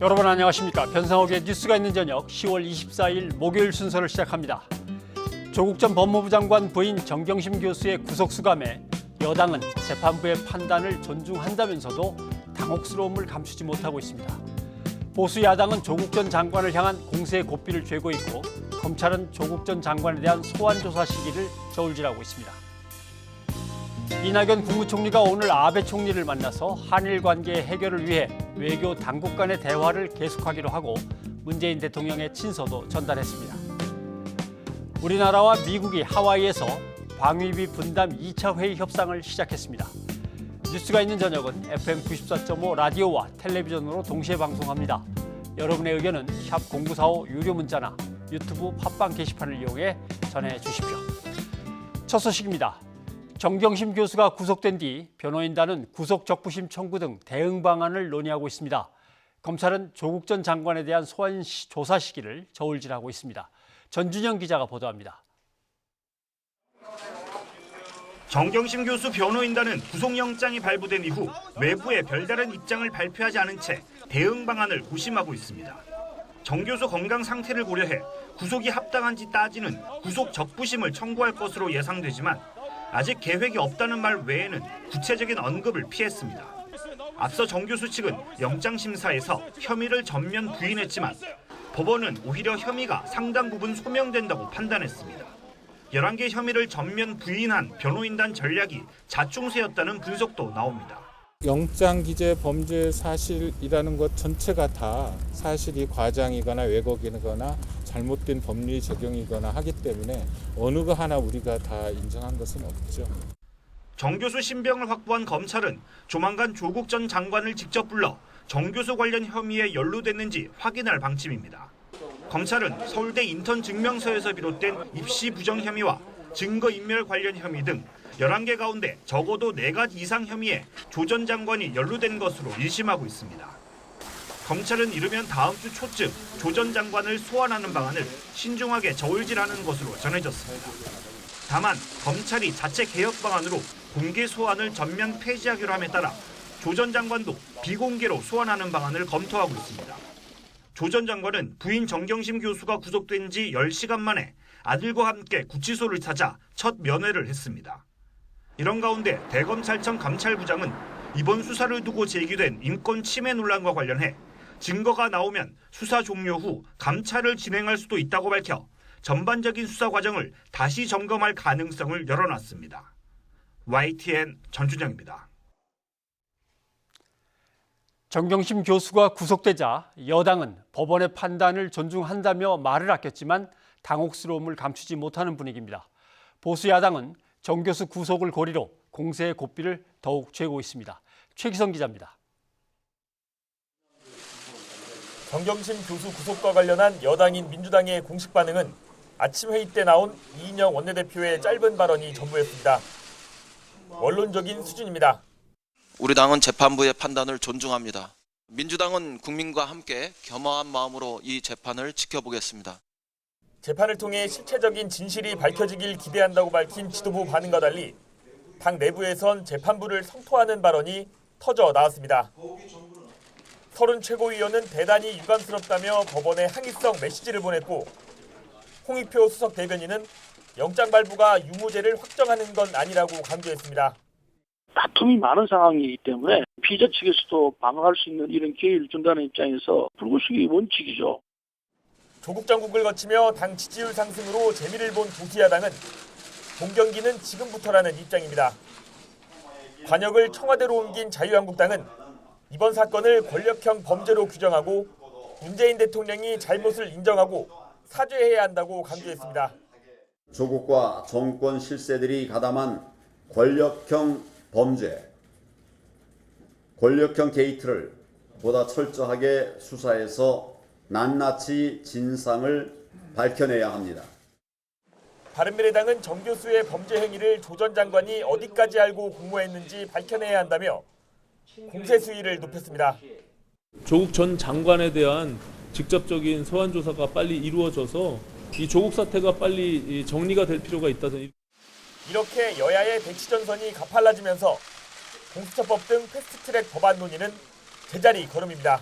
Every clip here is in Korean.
여러분 안녕하십니까. 변상욱의 뉴스가 있는 저녁 10월 24일 목요일 순서를 시작합니다. 조국 전 법무부 장관 부인 정경심 교수의 구속수감에 여당은 재판부의 판단을 존중한다면서도 당혹스러움을 감추지 못하고 있습니다. 보수 야당은 조국 전 장관을 향한 공세의 고삐를 쬐고 있고, 검찰은 조국 전 장관에 대한 소환 조사 시기를 저울질하고 있습니다. 이낙연 국무총리가 오늘 아베 총리를 만나서 한일 관계 해결을 위해 외교 당국 간의 대화를 계속하기로 하고 문재인 대통령의 친서도 전달했습니다. 우리나라와 미국이 하와이에서 방위비 분담 2차 회의 협상을 시작했습니다. 뉴스가 있는 저녁은 FM 94.5 라디오와 텔레비전으로 동시에 방송합니다. 여러분의 의견은 샵 0945 유료 문자나 유튜브 팟빵 게시판을 이용해 전해주십시오. 첫 소식입니다. 정경심 교수가 구속된 뒤 변호인단은 구속적부심 청구 등 대응 방안을 논의하고 있습니다. 검찰은 조국 전 장관에 대한 소환 조사 시기를 저울질하고 있습니다. 전준영 기자가 보도합니다. 정경심 교수 변호인단은 구속영장이 발부된 이후 외부에 별다른 입장을 발표하지 않은 채 대응 방안을 고심하고 있습니다. 정 교수 건강 상태를 고려해 구속이 합당한지 따지는 구속적부심을 청구할 것으로 예상되지만 아직 계획이 없다는 말 외에는 구체적인 언급을 피했습니다. 앞서 정 교수 측은 영장심사에서 혐의를 전면 부인했지만 법원은 오히려 혐의가 상당 부분 소명된다고 판단했습니다. 11개 혐의를 전면 부인한 변호인단 전략이 자충수였다는 분석도 나옵니다. 영장 기재 범죄 사실이라는 것 전체가 다 사실이 과장이거나 왜곡이거나 잘못된 법리 적용이거나 하기 때문에 어느 거 하나 우리가 다 인정한 것은 없죠. 정 교수 신병을 확보한 검찰은 조만간 조국 전 장관을 직접 불러 정 교수 관련 혐의에 연루됐는지 확인할 방침입니다. 검찰은 서울대 인턴 증명서에서 비롯된 입시 부정 혐의와 증거인멸 관련 혐의 등 11개 가운데 적어도 4가지 이상 혐의에 조 전 장관이 연루된 것으로 일심하고 있습니다. 검찰은 이르면 다음 주 초쯤 조 전 장관을 소환하는 방안을 신중하게 저울질하는 것으로 전해졌습니다. 다만 검찰이 자체 개혁 방안으로 공개 소환을 전면 폐지하기로 함에 따라 조 전 장관도 비공개로 소환하는 방안을 검토하고 있습니다. 조 전 장관은 부인 정경심 교수가 구속된 지 10시간 만에 아들과 함께 구치소를 찾아 첫 면회를 했습니다. 이런 가운데 대검찰청 감찰부장은 이번 수사를 두고 제기된 인권 침해 논란과 관련해 증거가 나오면 수사 종료 후 감찰을 진행할 수도 있다고 밝혀 전반적인 수사 과정을 다시 점검할 가능성을 열어놨습니다. YTN 전준영입니다. 정경심 교수가 구속되자 여당은 법원의 판단을 존중한다며 말을 아꼈지만 당혹스러움을 감추지 못하는 분위기입니다. 보수 야당은 정 교수 구속을 고리로 공세의 고삐를 더욱 쬐고 있습니다. 최기성 기자입니다. 정경심 교수 구속과 관련한 여당인 민주당의 공식 반응은 아침 회의 때 나온 이인영 원내대표의 짧은 발언이 전부였습니다. 원론적인 수준입니다. 우리 당은 재판부의 판단을 존중합니다. 민주당은 국민과 함께 겸허한 마음으로 이 재판을 지켜보겠습니다. 재판을 통해 실체적인 진실이 밝혀지길 기대한다고 밝힌 지도부 반응과 달리 당 내부에선 재판부를 성토하는 발언이 터져 나왔습니다. 서른 최고위원은 대단히 유감스럽다며 법원에 항의성 메시지를 보냈고, 홍익표 수석 대변인은 영장 발부가 유무죄를 확정하는 건 아니라고 강조했습니다. 다툼이 많은 상황이기 때문에 피의자 측에서도 방어할 수 있는 이런 기회를 준다는 입장에서 불구속이 원칙이죠. 조국 정국을 거치며 당 지지율 상승으로 재미를 본 보수 야당은 동경기는 지금부터라는 입장입니다. 관역을 청와대로 옮긴 자유한국당은 이번 사건을 권력형 범죄로 규정하고 문재인 대통령이 잘못을 인정하고 사죄해야 한다고 강조했습니다. 조국과 정권 실세들이 가담한 권력형 범죄, 권력형 게이트를 보다 철저하게 수사해서 낱낱이 진상을 밝혀내야 합니다. 바른미래당은 정 교수의 범죄 행위를 조 전 장관이 어디까지 알고 공모했는지 밝혀내야 한다며 공세 수위를 높였습니다. 조국 전 장관에 대한 직접적인 소환 조사가 빨리 이루어져서 이 조국 사태가 빨리 정리가 될 필요가 있다는. 이렇게 여야의 대치전선이 가팔라지면서 공수처법 등 패스트트랙 법안 논의는 제자리 걸음입니다.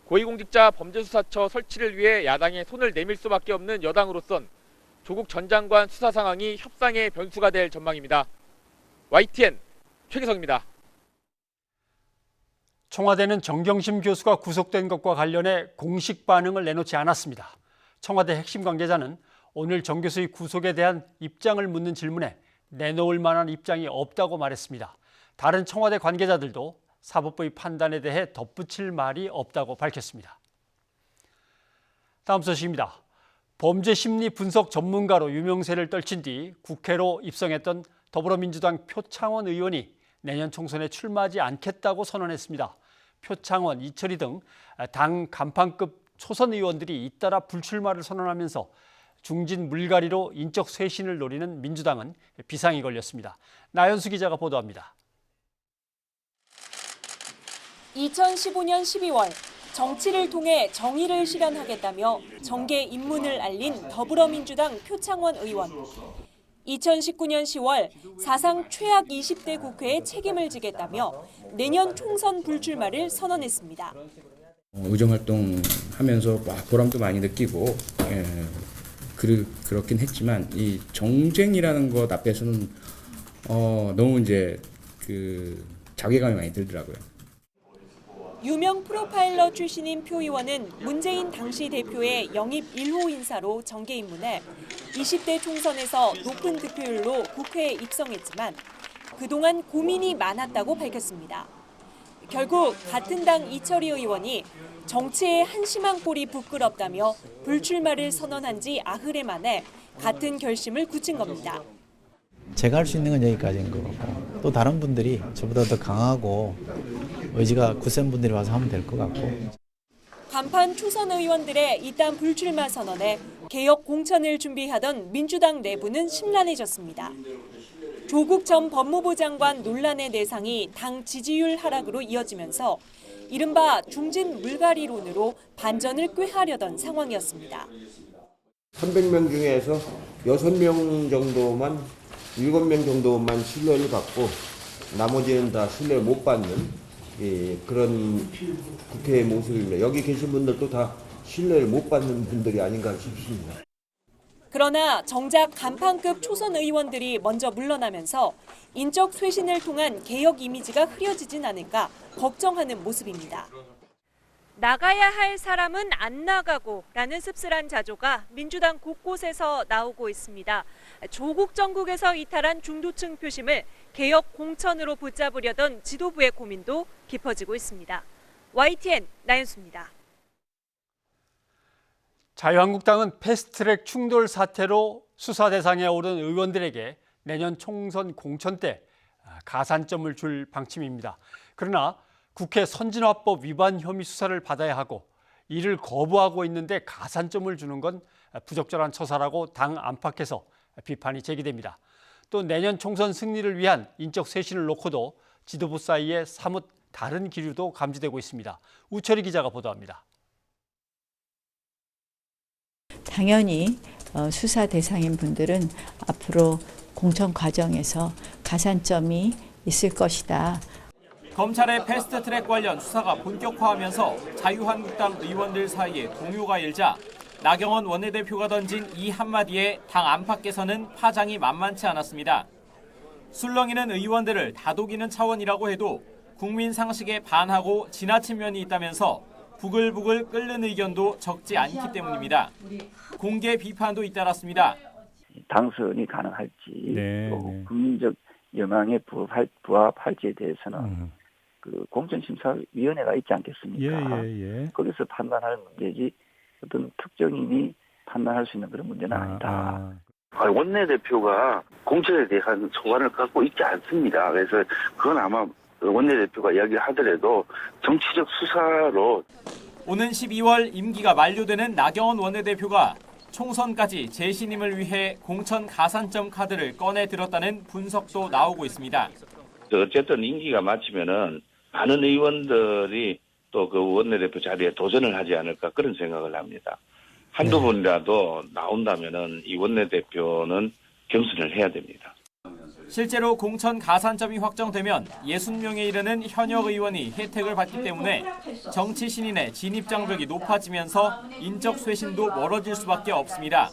고위공직자 범죄수사처 설치를 위해 야당에 손을 내밀 수밖에 없는 여당으로선 조국 전 장관 수사 상황이 협상의 변수가 될 전망입니다. YTN 최기성입니다. 청와대는 정경심 교수가 구속된 것과 관련해 공식 반응을 내놓지 않았습니다. 청와대 핵심 관계자는 오늘 정 교수의 구속에 대한 입장을 묻는 질문에 내놓을 만한 입장이 없다고 말했습니다. 다른 청와대 관계자들도 사법부의 판단에 대해 덧붙일 말이 없다고 밝혔습니다. 다음 소식입니다. 범죄 심리 분석 전문가로 유명세를 떨친 뒤 국회로 입성했던 더불어민주당 표창원 의원이 내년 총선에 출마하지 않겠다고 선언했습니다. 표창원, 이철희 등 당 간판급 초선 의원들이 잇따라 불출마를 선언하면서 중진 물갈이로 인적 쇄신을 노리는 민주당은 비상이 걸렸습니다. 나연수 기자가 보도합니다. 2015년 12월 정치를 통해 정의를 실현하겠다며 정계 입문을 알린 더불어민주당 표창원 의원. 2019년 10월 사상 최악 20대 국회에 책임을 지겠다며 내년 총선 불출마를 선언했습니다. 의정활동하면서 보람도 많이 느끼고 그렇긴 했지만 이 정쟁이라는 것 앞에서는 너무 이제 자괴감이 많이 들더라고요. 유명 프로파일러 출신인 표 의원은 문재인 당시 대표의 영입 1호 인사로 정계 입문해 20대 총선에서 높은 득표율로 국회에 입성했지만 그동안 고민이 많았다고 밝혔습니다. 결국 같은 당 이철희 의원이 정치에 한심한 꼴이 부끄럽다며 불출마를 선언한 지 나흘에 만에 같은 결심을 굳힌 겁니다. 제가 할 수 있는 건 여기까지인 거고 또 다른 분들이 저보다 더 강하고 의지가 굳센 분들이 와서 하면 될 것 같고. 간판 초선 의원들의 이딴 불출마 선언에 개혁 공천을 준비하던 민주당 내부는 심란해졌습니다. 조국 전 법무부 장관 논란의 내상이 당 지지율 하락으로 이어지면서 이른바 중진 물갈이론으로 반전을 꾀하려던 상황이었습니다. 300명 중에서 6명 정도만 7명 정도만 신뢰를 받고 나머지는 다 신뢰를 못 받는 그런 국회의 모습입니다. 여기 계신 분들도 다 신뢰를 못 받는 분들이 아닌가 싶습니다. 그러나 정작 간판급 초선 의원들이 먼저 물러나면서 인적 쇄신을 통한 개혁 이미지가 흐려지진 않을까 걱정하는 모습입니다. 나가야 할 사람은 안 나가고라는 씁쓸한 자조가 민주당 곳곳에서 나오고 있습니다. 조국 정국에서 이탈한 중도층 표심을 개혁 공천으로 붙잡으려던 지도부의 고민도 깊어지고 있습니다. YTN 나연수입니다. 자유한국당은 패스트트랙 충돌 사태로 수사 대상에 오른 의원들에게 내년 총선 공천 때 가산점을 줄 방침입니다. 그러나 국회 선진화법 위반 혐의 수사를 받아야 하고 이를 거부하고 있는데 가산점을 주는 건 부적절한 처사라고 당 안팎에서 비판이 제기됩니다. 또 내년 총선 승리를 위한 인적 쇄신을 놓고도 지도부 사이에 사뭇 다른 기류도 감지되고 있습니다. 우철희 기자가 보도합니다. 당연히 수사 대상인 분들은 앞으로 공천 과정에서 가산점이 있을 것이다. 검찰의 패스트트랙 관련 수사가 본격화하면서 자유한국당 의원들 사이에 동요가 일자 나경원 원내대표가 던진 이 한마디에 당 안팎에서는 파장이 만만치 않았습니다. 술렁이는 의원들을 다독이는 차원이라고 해도 국민 상식에 반하고 지나친 면이 있다면서 부글부글 끓는 의견도 적지 않기 때문입니다. 공개 비판도 잇따랐습니다. 당선이 가능할지 또 국민적 영향에 부합할지에 대해서는 공천심사위원회가 있지 않겠습니까? 거기서 판단할 문제지 어떤 특정인이 판단할 수 있는 그런 문제는 아니다. 원내대표가 공천에 대한 소관을 갖고 있지 않습니다. 그래서 그건 아마 원내대표가 이야기하더라도 정치적 수사로 오는 12월 임기가 만료되는 나경원 원내대표가 총선까지 재신임을 위해 공천 가산점 카드를 꺼내 들었다는 분석도 나오고 있습니다. 어쨌든 임기가 마치면은 많은 의원들이 또 그 원내대표 자리에 도전을 하지 않을까 그런 생각을 합니다. 한두 번이라도 나온다면은 이 원내대표는 경선을 해야 됩니다. 실제로 공천 가산점이 확정되면 60명에 이르는 현역 의원이 혜택을 받기 때문에 정치 신인의 진입 장벽이 높아지면서 인적 쇄신도 멀어질 수밖에 없습니다.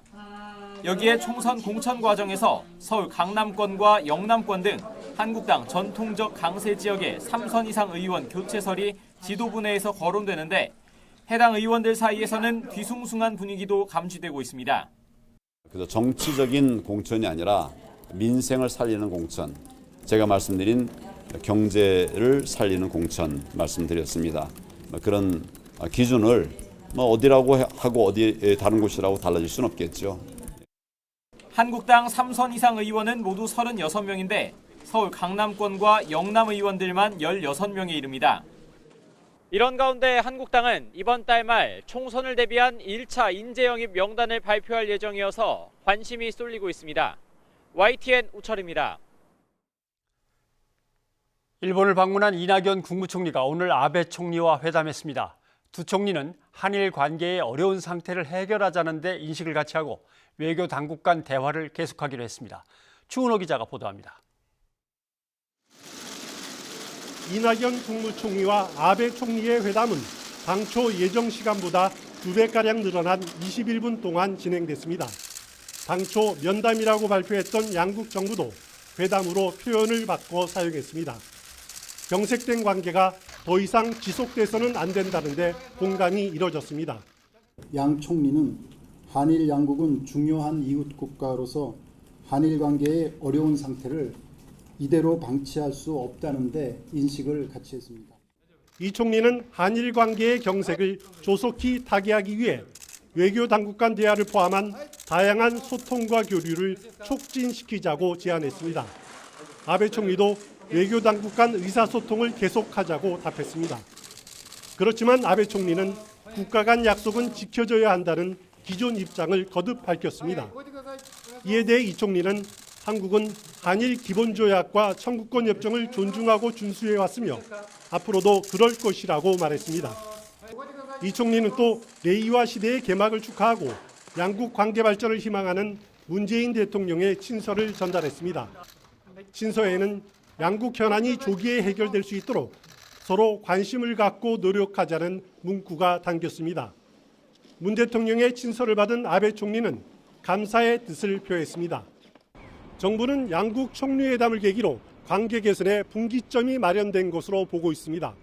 여기에 총선 공천 과정에서 서울 강남권과 영남권 등 한국당 전통적 강세 지역의 3선 이상 의원 교체설이 지도부 내에서 거론되는데 해당 의원들 사이에서는 뒤숭숭한 분위기도 감지되고 있습니다. 그래서 정치적인 공천이 아니라 민생을 살리는 공천, 제가 말씀드린 경제를 살리는 공천 말씀드렸습니다. 그런 기준을 어디라고 하고 어디 다른 곳이라고 달라질 수는 없겠죠. 한국당 3선 이상 의원은 모두 36명인데 서울 강남권과 영남 의원들만 16명에 이릅니다. 이런 가운데 한국당은 이번 달 말 총선을 대비한 1차 인재 영입 명단을 발표할 예정이어서 관심이 쏠리고 있습니다. YTN 우철입니다. 일본을 방문한 이낙연 국무총리가 오늘 아베 총리와 회담했습니다. 두 총리는 한일 관계의 어려운 상태를 해결하자는 데 인식을 같이 하고 외교 당국 간 대화를 계속하기로 했습니다. 추은호 기자가 보도합니다. 이낙연 국무총리와 아베 총리의 회담은 당초 예정 시간보다 2배가량 늘어난 21분 동안 진행됐습니다. 당초 면담이라고 발표했던 양국 정부도 회담으로 표현을 바꿔 사용했습니다. 경색된 관계가 더 이상 지속돼서는 안 된다는데 공감이 이뤄졌습니다. 양 총리는 한일 양국은 중요한 이웃 국가로서 한일 관계의 어려운 상태를 이대로 방치할 수 없다는 데 인식을 같이 했습니다. 이 총리는 한일 관계의 경색을 조속히 타개하기 위해 외교 당국 간 대화를 포함한 다양한 소통과 교류를 촉진시키자고 제안했습니다. 아베 총리도 외교 당국 간 의사소통을 계속하자고 답했습니다. 그렇지만 아베 총리는 국가 간 약속은 지켜져야 한다는 기존 입장을 거듭 밝혔습니다. 이에 대해 이 총리는 한국은 한일 기본조약과 청구권 협정을 존중하고 준수해 왔으며 앞으로도 그럴 것이라고 말했습니다. 이 총리는 또 레이와 시대의 개막을 축하하고 양국 관계 발전을 희망하는 문재인 대통령의 친서를 전달했습니다. 친서에는 양국 현안이 조기에 해결될 수 있도록 서로 관심을 갖고 노력하자는 문구가 담겼습니다. 문 대통령의 친서를 받은 아베 총리는 감사의 뜻을 표했습니다. 정부는 양국 총리회담을 계기로 관계 개선에 분기점이 마련된 것으로 보고 있습니다.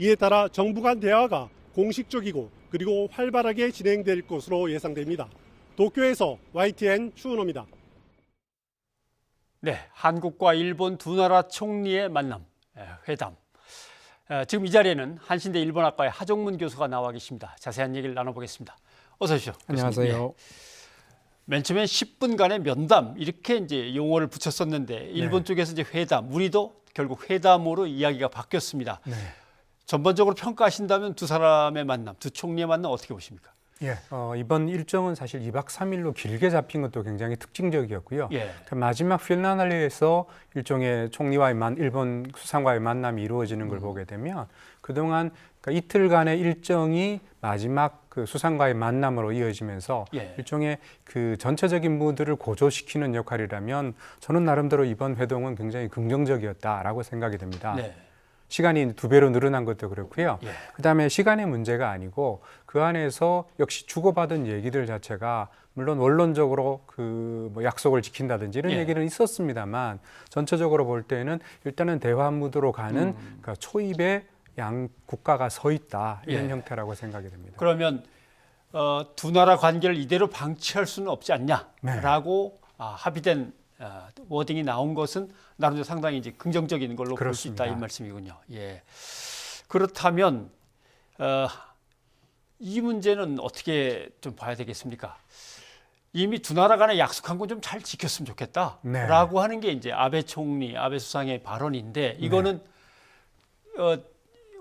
이에 따라 정부 간 대화가 공식적이고 그리고 활발하게 진행될 것으로 예상됩니다. 도쿄에서 YTN 추은호입니다. 네, 한국과 일본 두 나라 총리의 만남, 회담. 지금 이 자리에는 한신대 일본학과의 하종문 교수가 나와 계십니다. 자세한 얘기를 나눠보겠습니다. 어서 오십시오. 안녕하세요. 네. 맨 처음엔 10분간의 면담 이렇게 이제 용어를 붙였었는데 일본 쪽에서 이제 회담, 우리도 결국 회담으로 이야기가 바뀌었습니다. 네. 전반적으로 평가하신다면 두 사람의 만남, 두 총리의 만남 어떻게 보십니까? 예, 이번 일정은 사실 2박 3일로 길게 잡힌 것도 굉장히 특징적이었고요. 예. 그 마지막 필라날레에서 일종의 총리와의 일본 수상과의 만남이 이루어지는 걸 보게 되면 그동안 그러니까 이틀간의 일정이 마지막 그 수상과의 만남으로 이어지면서 일종의 그 전체적인 무드를 고조시키는 역할이라면 저는 나름대로 이번 회동은 굉장히 긍정적이었다라고 생각이 됩니다. 네. 시간이 2배로 늘어난 것도 그렇고요. 그다음에 시간의 문제가 아니고 그 안에서 역시 주고받은 얘기들 자체가 물론 원론적으로 그 뭐 약속을 지킨다든지 이런 얘기는 있었습니다만 전체적으로 볼 때는 일단은 대화 무드로 가는 그러니까 초입에 양 국가가 서 있다 이런 형태라고 생각이 됩니다. 그러면 두 나라 관계를 이대로 방치할 수는 없지 않냐라고 합의된 워딩이 나온 것은 나름대로 상당히 이제 긍정적인 걸로 볼 수 있다 이 말씀이군요. 예. 그렇다면 이 문제는 어떻게 좀 봐야 되겠습니까? 이미 두 나라 간에 약속한 건 좀 잘 지켰으면 좋겠다라고 하는 게 이제 아베 총리, 아베 수상의 발언인데 이거는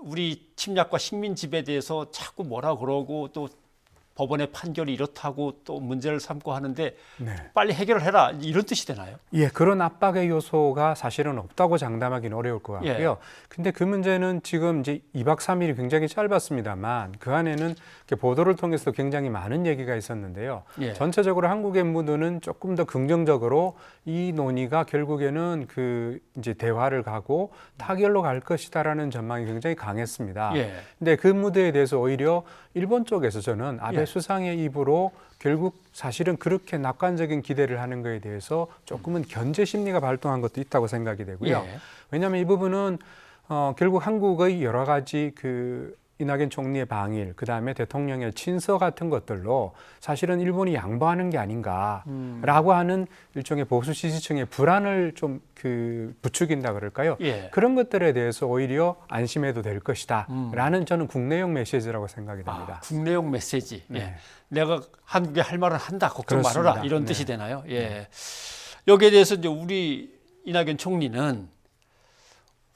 우리 침략과 식민 지배에 대해서 자꾸 뭐라 그러고 또 법원의 판결이 이렇다고 또 문제를 삼고 하는데 네. 빨리 해결을 해라 이런 뜻이 되나요? 예, 그런 압박의 요소가 사실은 없다고 장담하기는 어려울 것 같고요. 예. 근데 그 문제는 지금 이제 2박 3일이 굉장히 짧았습니다만 그 안에는 이렇게 보도를 통해서 굉장히 많은 얘기가 있었는데요. 예. 전체적으로 한국의 무드는 조금 더 긍정적으로 이 논의가 결국에는 그 이제 대화를 가고 타결로 갈 것이다라는 전망이 굉장히 강했습니다. 예. 근데 그 무드에 대해서 오히려 일본 쪽에서 저는 아베 예. 수상의 입으로 결국 사실은 그렇게 낙관적인 기대를 하는 것에 대해서 조금은 견제 심리가 발동한 것도 있다고 생각이 되고요. 예. 왜냐하면 이 부분은 결국 한국의 여러 가지 그 이낙연 총리의 방일, 그 다음에 대통령의 친서 같은 것들로 사실은 일본이 양보하는 게 아닌가라고 하는 일종의 보수 지지층의 불안을 좀 그 부추긴다 그럴까요? 예. 그런 것들에 대해서 오히려 안심해도 될 것이다라는 저는 국내용 메시지라고 생각이 됩니다. 국내용 메시지. 네. 예. 내가 한국에 할 말은 한다. 걱정 그렇습니다. 말아라. 이런 네. 뜻이 되나요? 예. 여기에 대해서 이제 우리 이낙연 총리는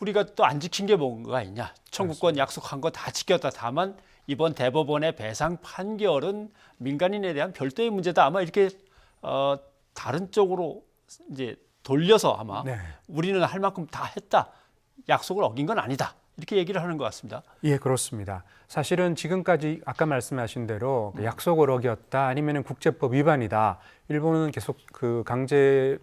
우리가 또 안 지킨 게 뭔가 있냐. 청구권 약속한 거 다 지켰다. 다만 이번 대법원의 배상 판결은 민간인에 대한 별도의 문제다. 아마 이렇게 다른 쪽으로 이제 돌려서 아마 네. 우리는 할 만큼 다 했다. 약속을 어긴 건 아니다. 이렇게 얘기를 하는 것 같습니다. 예, 그렇습니다. 사실은 지금까지 아까 말씀하신 대로 약속을 어겼다 아니면 국제법 위반이다. 일본은 계속 그 강제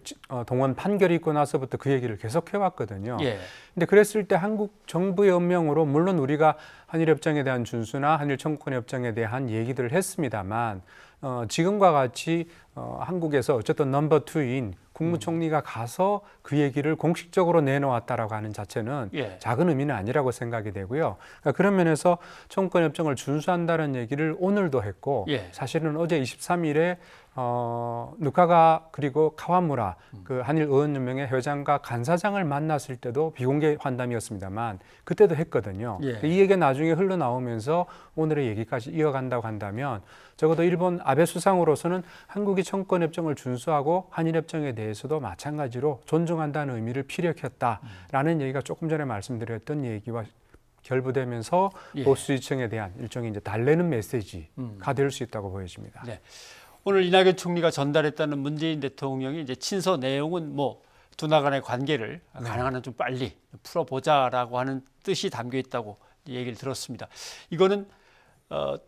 동원 판결이 있고 나서부터 그 얘기를 계속 해왔거든요. 예. 근데 그랬을 때 한국 정부의 엄명으로 물론 우리가 한일협정에 대한 준수나 한일 청구권 협정에 대한 얘기들을 했습니다만 지금과 같이 한국에서 어쨌든 넘버 2인 국무총리가 가서 그 얘기를 공식적으로 내놓았다라고 하는 자체는 예. 작은 의미는 아니라고 생각이 되고요. 그러니까 그런 면에서 청구권 협정을 준수한다는 얘기를 오늘도 했고 예. 사실은 어제 23일에 누카가 그리고 카와무라 그 한일 의원연맹의 회장과 간사장을 만났을 때도 비공개 환담이었습니다만 그때도 했거든요. 예. 이 얘기가 나중에 흘러나오면서 오늘의 얘기까지 이어간다고 한다면 적어도 일본 아베 수상으로서는 한국이 청구권 협정을 준수하고 한일 협정에 대해서도 마찬가지로 존중한다는 의미를 피력했다라는 얘기가 조금 전에 말씀드렸던 얘기와 결부되면서 예. 보수지층에 대한 일종의 이제 달래는 메시지가 될 수 있다고 보여집니다. 네. 오늘 이낙연 총리가 전달했다는 문재인 대통령이 이제 친서 내용은 뭐 두 나라 간의 관계를 가능한 한 좀 빨리 풀어보자라고 하는 뜻이 담겨 있다고 얘기를 들었습니다. 이거는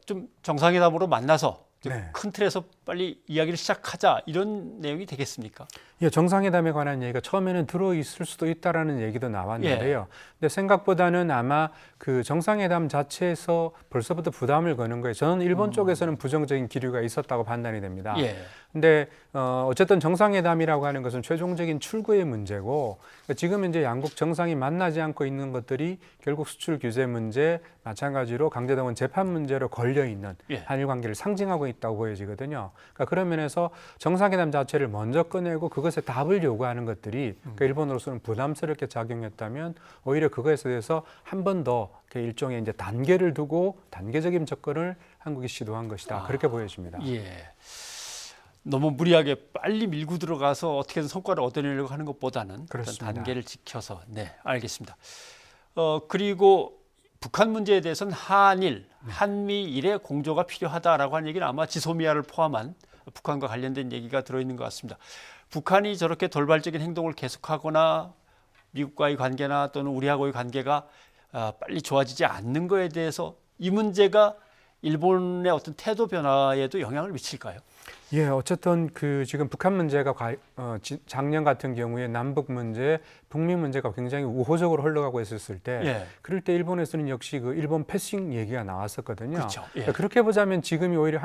좀 정상회담으로 만나서 네. 큰 틀에서 빨리 이야기를 시작하자 이런 내용이 되겠습니까? 예, 정상회담에 관한 얘기가 처음에는 들어있을 수도 있다라는 얘기도 나왔는데요. 근데 생각보다는 아마 그 정상회담 자체에서 벌써부터 부담을 거는 거예요. 저는 일본 쪽에서는 부정적인 기류가 있었다고 판단이 됩니다. 예. 근데 어쨌든 정상회담이라고 하는 것은 최종적인 출구의 문제고 지금 이제 양국 정상이 만나지 않고 있는 것들이 결국 수출 규제 문제, 마찬가지로 강제동원 재판 문제로 걸려 있는 예. 한일 관계를 상징하고 있다고 보여지거든요. 그러니까 그런 면에서 정상회담 자체를 먼저 꺼내고 그것에 답을 요구하는 것들이 그러니까 일본으로서는 부담스럽게 작용했다면 오히려 그것에 대해서 한 번 더 일종의 이제 단계를 두고 단계적인 접근을 한국이 시도한 것이다. 그렇게 보여집니다. 예. 너무 무리하게 빨리 밀고 들어가서 어떻게든 성과를 얻어내려고 하는 것보다는 그렇습니다. 단계를 지켜서 네, 알겠습니다. 그리고 북한 문제에 대해서는 한미일의 공조가 필요하다라고 하는 얘기는 아마 지소미아를 포함한 북한과 관련된 얘기가 들어있는 것 같습니다. 북한이 저렇게 돌발적인 행동을 계속하거나 미국과의 관계나 또는 우리하고의 관계가 빨리 좋아지지 않는 거에 대해서 이 문제가 일본의 어떤 태도 변화에도 영향을 미칠까요? 예, 어쨌든 그 지금 북한 문제가 작년 같은 경우에 남북 문제, 북미 문제가 굉장히 우호적으로 흘러가고 있었을 때, 예. 그럴 때 일본에서는 역시 그 일본 패싱 얘기가 나왔었거든요. 그렇죠. 예. 그러니까 그렇게 보자면 지금이 오히려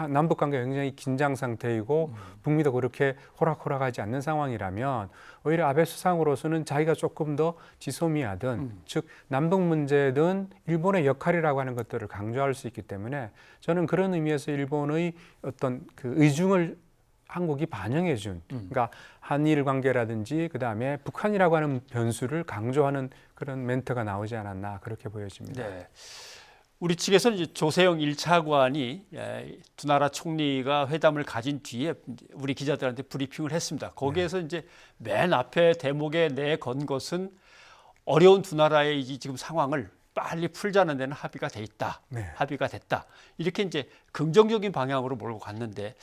남북 관계가 굉장히 긴장 상태이고 북미도 그렇게 호락호락하지 않는 상황이라면 오히려 아베 수상으로서는 자기가 조금 더 지소미아든 즉 남북 문제든 일본의 역할이라고 하는 것들을 강조할 수 있기 때문에 저는 그런 의미에서 일본의 어떤 그 의중을 한국이 반영해 준 그러니까 한일 관계라든지 그다음에 북한이라고 하는 변수를 강조하는 그런 멘트가 나오지 않았나 그렇게 보여집니다. 네. 우리 측에서는 이제 조세영 1차관이 두 나라 총리가 회담을 가진 뒤에 우리 기자들한테 브리핑을 했습니다. 거기에서 이제 맨 앞에 대목에 내건 것은 어려운 두 나라의 지금 상황을 빨리 풀자는 데는 합의가 돼 있다. 네. 합의가 됐다. 이렇게 이제 긍정적인 방향으로 몰고 갔는데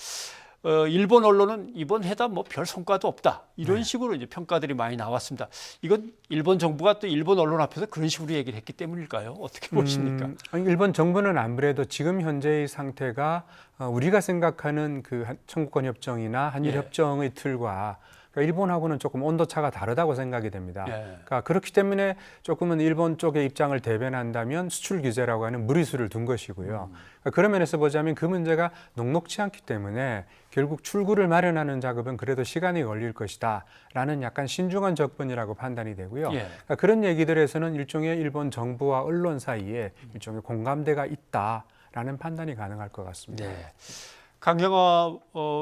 일본 언론은 이번 회담 뭐 별 성과도 없다. 이런 식으로 이제 평가들이 많이 나왔습니다. 이건 일본 정부가 또 일본 언론 앞에서 그런 식으로 얘기를 했기 때문일까요? 어떻게 보십니까? 일본 정부는 아무래도 지금 현재의 상태가 우리가 생각하는 그 청구권 협정이나 한일 협정의 틀과 일본하고는 조금 온도차가 다르다고 생각이 됩니다. 그러니까 그렇기 때문에 조금은 일본 쪽의 입장을 대변한다면 수출 규제라고 하는 무리수를 둔 것이고요. 그러니까 그런 면에서 보자면 그 문제가 녹록치 않기 때문에 결국 출구를 마련하는 작업은 그래도 시간이 걸릴 것이다 라는 약간 신중한 접근이라고 판단이 되고요. 그러니까 그런 얘기들에서는 일종의 일본 정부와 언론 사이에 일종의 공감대가 있다라는 판단이 가능할 것 같습니다. 강경화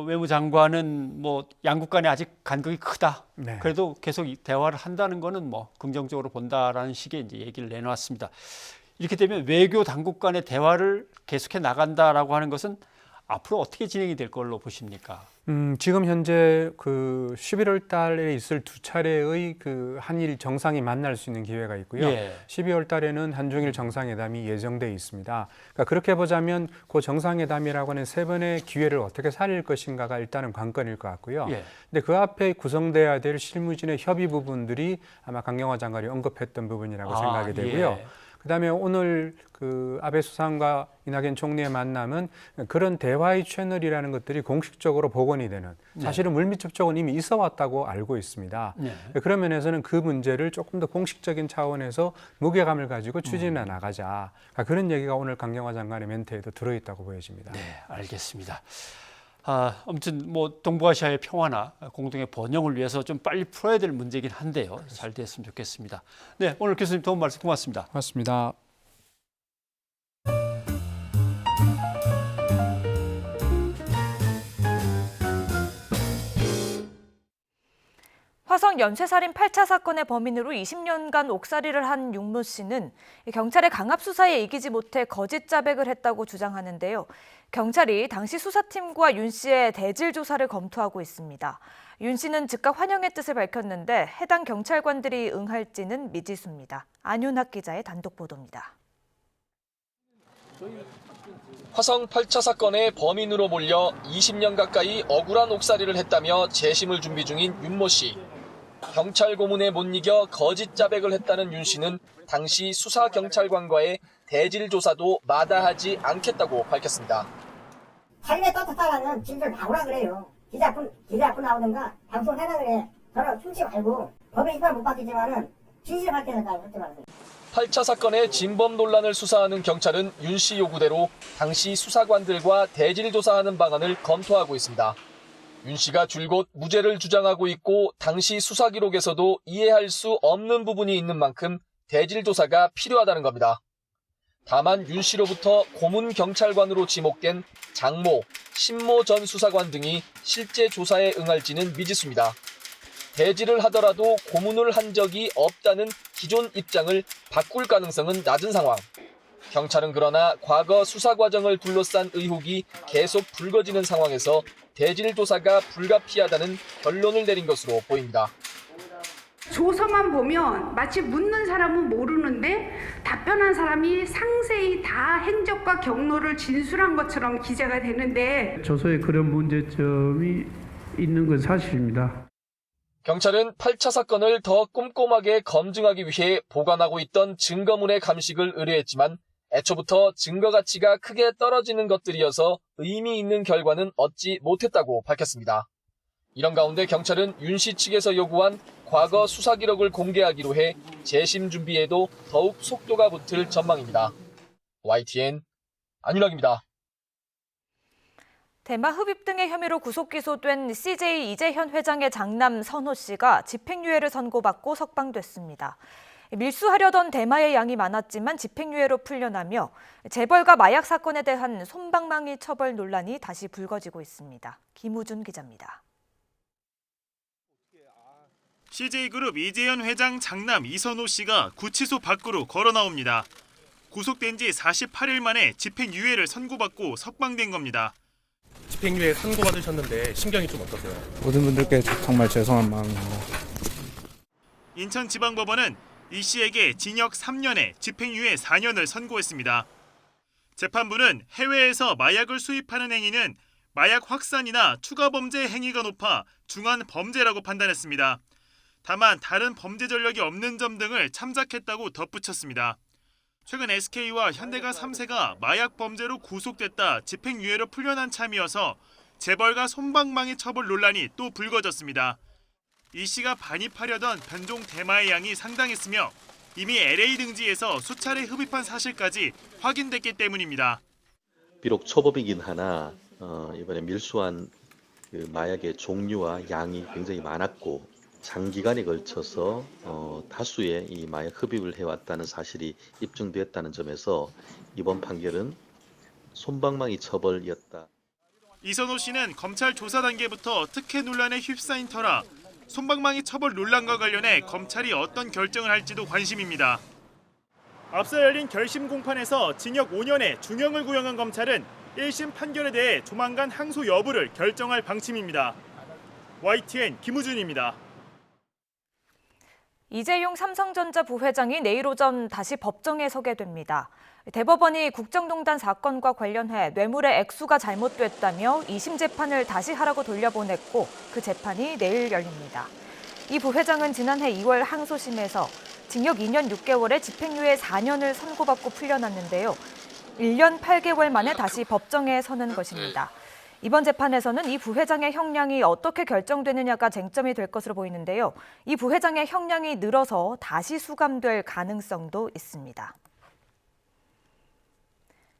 외무장관은 뭐 양국 간에 아직 간극이 크다. 네. 그래도 계속 대화를 한다는 거는 뭐 긍정적으로 본다라는 식의 이제 얘기를 내놓았습니다. 이렇게 되면 외교 당국 간의 대화를 계속해 나간다라고 하는 것은 앞으로 어떻게 진행이 될 걸로 보십니까? 지금 현재 그 11월 달에 있을 두 차례의 그 한일 정상이 만날 수 있는 기회가 있고요. 12월 달에는 한중일 정상회담이 예정돼 있습니다. 그러니까 그렇게 보자면 그 정상회담이라고 하는 세 번의 기회를 어떻게 살릴 것인가가 일단은 관건일 것 같고요. 근데 그 앞에 구성돼야 될 실무진의 협의 부분들이 아마 강경화 장관이 언급했던 부분이라고 생각이 되고요. 그다음에 오늘 그 아베 수상과 이낙연 총리의 만남은 그런 대화의 채널이라는 것들이 공식적으로 복원이 되는, 사실은 물밑 접촉은 이미 있어 왔다고 알고 있습니다. 그런 면에서는 그 문제를 조금 더 공식적인 차원에서 무게감을 가지고 추진해 나가자. 그런 얘기가 오늘 강경화 장관의 멘트에도 들어있다고 보여집니다. 네, 알겠습니다. 아무튼 뭐 동북아시아의 평화나 공동의 번영을 위해서 좀 빨리 풀어야 될 문제이긴 한데요. 잘 됐으면 좋겠습니다. 네, 오늘 교수님 도움 말씀 고맙습니다. 고맙습니다. 화성 연쇄살인 8차 사건의 범인으로 20년간 옥살이를 한 윤모 씨는 경찰의 강압 수사에 이기지 못해 거짓 자백을 했다고 주장하는데요. 경찰이 당시 수사팀과 윤 씨의 대질 조사를 검토하고 있습니다. 윤 씨는 즉각 환영의 뜻을 밝혔는데 해당 경찰관들이 응할지는 미지수입니다. 안윤학 기자의 단독 보도입니다. 화성 8차 사건의 범인으로 몰려 20년 가까이 억울한 옥살이를 했다며 재심을 준비 중인 윤모 씨. 경찰 고문에 못 이겨 거짓 자백을 했다는 윤 씨는 당시 수사 경찰관과의 대질 조사도 마다하지 않겠다고 밝혔습니다. 삶에 떳떳하다면 진술 나오라 그래요. 기자 앞으로 나오든가 방송해라 그래. 저는 훔치 말고 법에 이빨 못 바뀌지만은 진실 밝혀서까지 그렇게 말해요. 8차 사건의 진범 논란을 수사하는 경찰은 윤 씨 요구대로 당시 수사관들과 대질 조사하는 방안을 검토하고 있습니다. 윤 씨가 줄곧 무죄를 주장하고 있고 당시 수사 기록에서도 이해할 수 없는 부분이 있는 만큼 대질 조사가 필요하다는 겁니다. 다만 윤 씨로부터 고문 경찰관으로 지목된 장모, 신모 전 수사관 등이 실제 조사에 응할지는 미지수입니다. 대질을 하더라도 고문을 한 적이 없다는 기존 입장을 바꿀 가능성은 낮은 상황. 경찰은 그러나 과거 수사 과정을 둘러싼 의혹이 계속 불거지는 상황에서 대질 조사가 불가피하다는 결론을 내린 것으로 보입니다. 조서만 보면 마치 묻는 사람은 모르는데 답변한 사람이 상세히 다 행적과 경로를 진술한 것처럼 기재가 되는데 조서에 그런 문제점이 있는 건 사실입니다. 경찰은 8차 사건을 더 꼼꼼하게 검증하기 위해 보관하고 있던 증거물의 감식을 의뢰했지만 애초부터 증거 가치가 크게 떨어지는 것들이어서 의미 있는 결과는 얻지 못했다고 밝혔습니다. 이런 가운데 경찰은 윤 씨 측에서 요구한 과거 수사 기록을 공개하기로 해 재심 준비에도 더욱 속도가 붙을 전망입니다. YTN 안윤학입니다. 대마 흡입 등의 혐의로 구속 기소된 CJ 이재현 회장의 장남 선호 씨가 집행유예를 선고받고 석방됐습니다. 밀수하려던 대마의 양이 많았지만 집행유예로 풀려나며 재벌과 마약 사건에 대한 솜방망이 처벌 논란이 다시 불거지고 있습니다. 김우준 기자입니다. CJ그룹 이재현 회장 장남 이선호 씨가 구치소 밖으로 걸어 나옵니다. 구속된 지 48일 만에 집행유예를 선고받고 석방된 겁니다. 집행유예 선고받으셨는데 심경이 좀 어떠세요? 모든 분들께 정말 죄송한 마음입니다. 인천지방법원은 이 씨에게 징역 3년에 집행유예 4년을 선고했습니다. 재판부는 해외에서 마약을 수입하는 행위는 마약 확산이나 추가 범죄 행위가 높아 중한 범죄라고 판단했습니다. 다만 다른 범죄 전력이 없는 점 등을 참작했다고 덧붙였습니다. 최근 SK와 현대가 3세가 마약 범죄로 구속됐다 집행유예로 풀려난 참이어서 재벌가 솜방망이 처벌 논란이 또 불거졌습니다. 이 씨가 반입하려던 변종 대마의 양이 상당했으며 이미 LA 등지에서 수차례 흡입한 사실까지 확인됐기 때문입니다. 비록 초범이긴 하나 이번에 밀수한 그 마약의 종류와 양이 굉장히 많았고 장기간에 걸쳐서 다수의 이 마약 흡입을 해왔다는 사실이 입증됐다는 점에서 이번 판결은 솜방망이 처벌이었다. 이선호 씨는 검찰 조사 단계부터 특혜 논란에 휩싸인 터라 솜방망이 처벌 논란과 관련해 검찰이 어떤 결정을 할지도 관심입니다. 앞서 열린 결심 공판에서 징역 5년에 중형을 구형한 검찰은 1심 판결에 대해 조만간 항소 여부를 결정할 방침입니다. YTN 김우준입니다. 이재용 삼성전자 부회장이 내일 오전 다시 법정에 서게 됩니다. 대법원이 국정농단 사건과 관련해 뇌물의 액수가 잘못됐다며 2심 재판을 다시 하라고 돌려보냈고 그 재판이 내일 열립니다. 이 부회장은 지난해 2월 항소심에서 징역 2년 6개월에 집행유예 4년을 선고받고 풀려났는데요. 1년 8개월 만에 다시 법정에 서는 것입니다. 이번 재판에서는 이 부회장의 형량이 어떻게 결정되느냐가 쟁점이 될 것으로 보이는데요. 이 부회장의 형량이 늘어서 다시 수감될 가능성도 있습니다.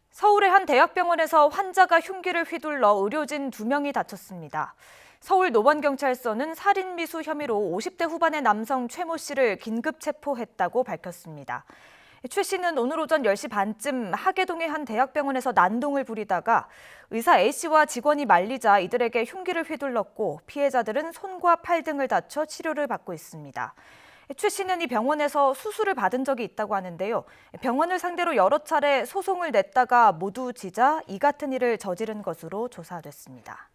서울의 한 대학병원에서 환자가 흉기를 휘둘러 의료진 2명이 다쳤습니다. 서울 노원경찰서는 살인미수 혐의로 50대 후반의 남성 최 모 씨를 긴급 체포했다고 밝혔습니다. 최 씨는 오늘 오전 10시 반쯤 하계동의 한 대학병원에서 난동을 부리다가 의사 A 씨와 직원이 말리자 이들에게 흉기를 휘둘렀고 피해자들은 손과 팔 등을 다쳐 치료를 받고 있습니다. 최 씨는 이 병원에서 수술을 받은 적이 있다고 하는데요. 병원을 상대로 여러 차례 소송을 냈다가 모두 지자 이 같은 일을 저지른 것으로 조사됐습니다.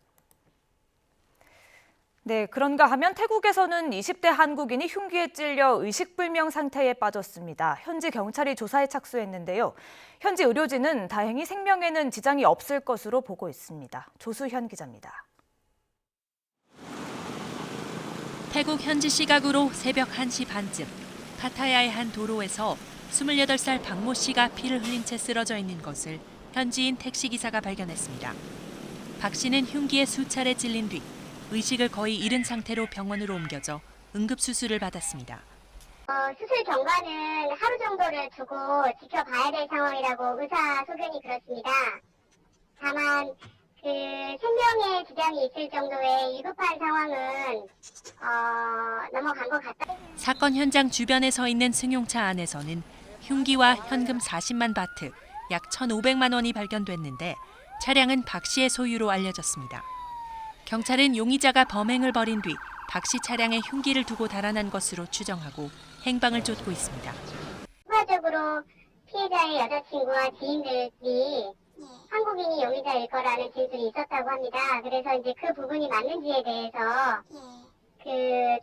네, 그런가 하면 태국에서는 20대 한국인이 흉기에 찔려 의식불명 상태에 빠졌습니다. 현지 경찰이 조사에 착수했는데요. 현지 의료진은 다행히 생명에는 지장이 없을 것으로 보고 있습니다. 조수현 기자입니다. 태국 현지 시각으로 새벽 1시 반쯤 파타야의 한 도로에서 28살 박모 씨가 피를 흘린 채 쓰러져 있는 것을 현지인 택시기사가 발견했습니다. 박 씨는 흉기에 수차례 찔린 뒤 의식을 거의 잃은 상태로 병원으로 옮겨져 응급수술을 받았습니다. 수술 경과는 하루 정도를 두고 지켜봐야 될 상황이라고 의사 소견이 그렇습니다. 다만 생명에 지장이 있을 정도의 위급한 상황은 넘어간 것 같다. 사건 현장 주변에 서 있는 승용차 안에서는 흉기와 현금 40만 바트, 약 1,500만 원이 발견됐는데 차량은 박 씨의 소유로 알려졌습니다. 경찰은 용의자가 범행을 벌인 뒤 박 씨 차량에 흉기를 두고 달아난 것으로 추정하고 행방을 쫓고 있습니다. 추가적으로 피해자의 여자친구와 지인들이 한국인이 용의자일 거라는 진술이 있었다고 합니다. 그래서 이제 그 부분이 맞는지에 대해서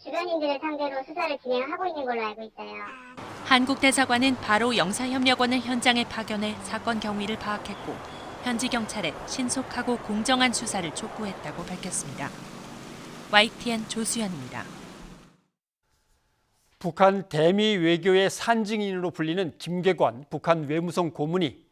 주변인들을 상대로 수사를 진행하고 있는 걸로 알고 있어요. 한국 대사관은 바로 영사협력원을 현장에 파견해 사건 경위를 파악했고 현지 경찰에 신속하고 공정한 수사를 촉구했다고 밝혔습니다. YTN 조수현입니다. 북한 대미 외교의 산증인으로 불리는 김계관 북한 외무성 고문이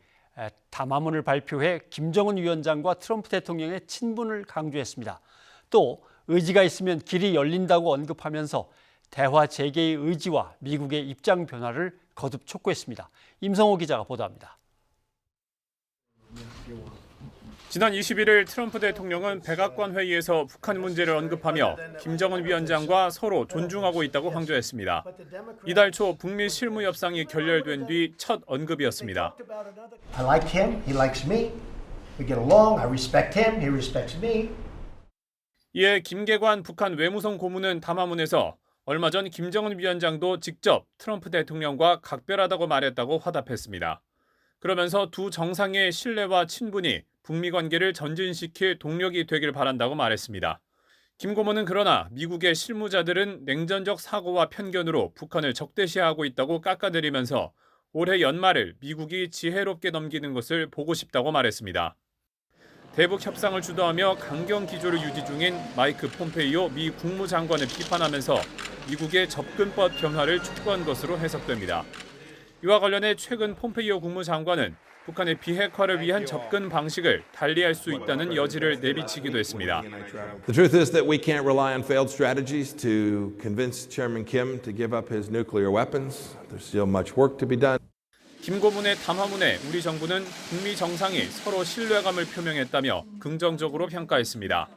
담화문을 발표해 김정은 위원장과 트럼프 대통령의 친분을 강조했습니다. 또 의지가 있으면 길이 열린다고 언급하면서 대화 재개의 의지와 미국의 입장 변화를 거듭 촉구했습니다. 임성호 기자가 보도합니다. 지난 21일 트럼프 대통령은 백악관 회의에서 북한 문제를 언급하며 김정은 위원장과 서로 존중하고 있다고 강조했습니다. 이달 초 북미 실무 협상이 결렬된 뒤 첫 언급이었습니다. I like him, he likes me. We get along, I respect him, he respects me. 이에 김계관 북한 외무성 고문은 담화문에서 얼마 전 김정은 위원장도 직접 트럼프 대통령과 각별하다고 말했다고 화답했습니다. 그러면서 두 정상의 신뢰와 친분이 북미 관계를 전진시킬 동력이 되길 바란다고 말했습니다. 김 고문은 그러나 미국의 실무자들은 냉전적 사고와 편견으로 북한을 적대시하고 있다고 깎아내리면서 올해 연말을 미국이 지혜롭게 넘기는 것을 보고 싶다고 말했습니다. 대북 협상을 주도하며 강경 기조를 유지 중인 마이크 폼페이오 미 국무장관을 비판하면서 미국의 접근법 변화를 촉구한 것으로 해석됩니다. 이와 관련해 최근 폼페이오 국무장관은 북한의 비핵화를 위한 접근 방식을 달리할 수 있다는 여지를 내비치기도 했습니다. The truth is that we can't rely on failed strategies to convince Chairman Kim to give up his nuclear weapons. There's still much work to be done. 김 고문의 담화문에 우리 정부는 북미 정상이 서로 신뢰감을 표명했다며 긍정적으로 평가했습니다.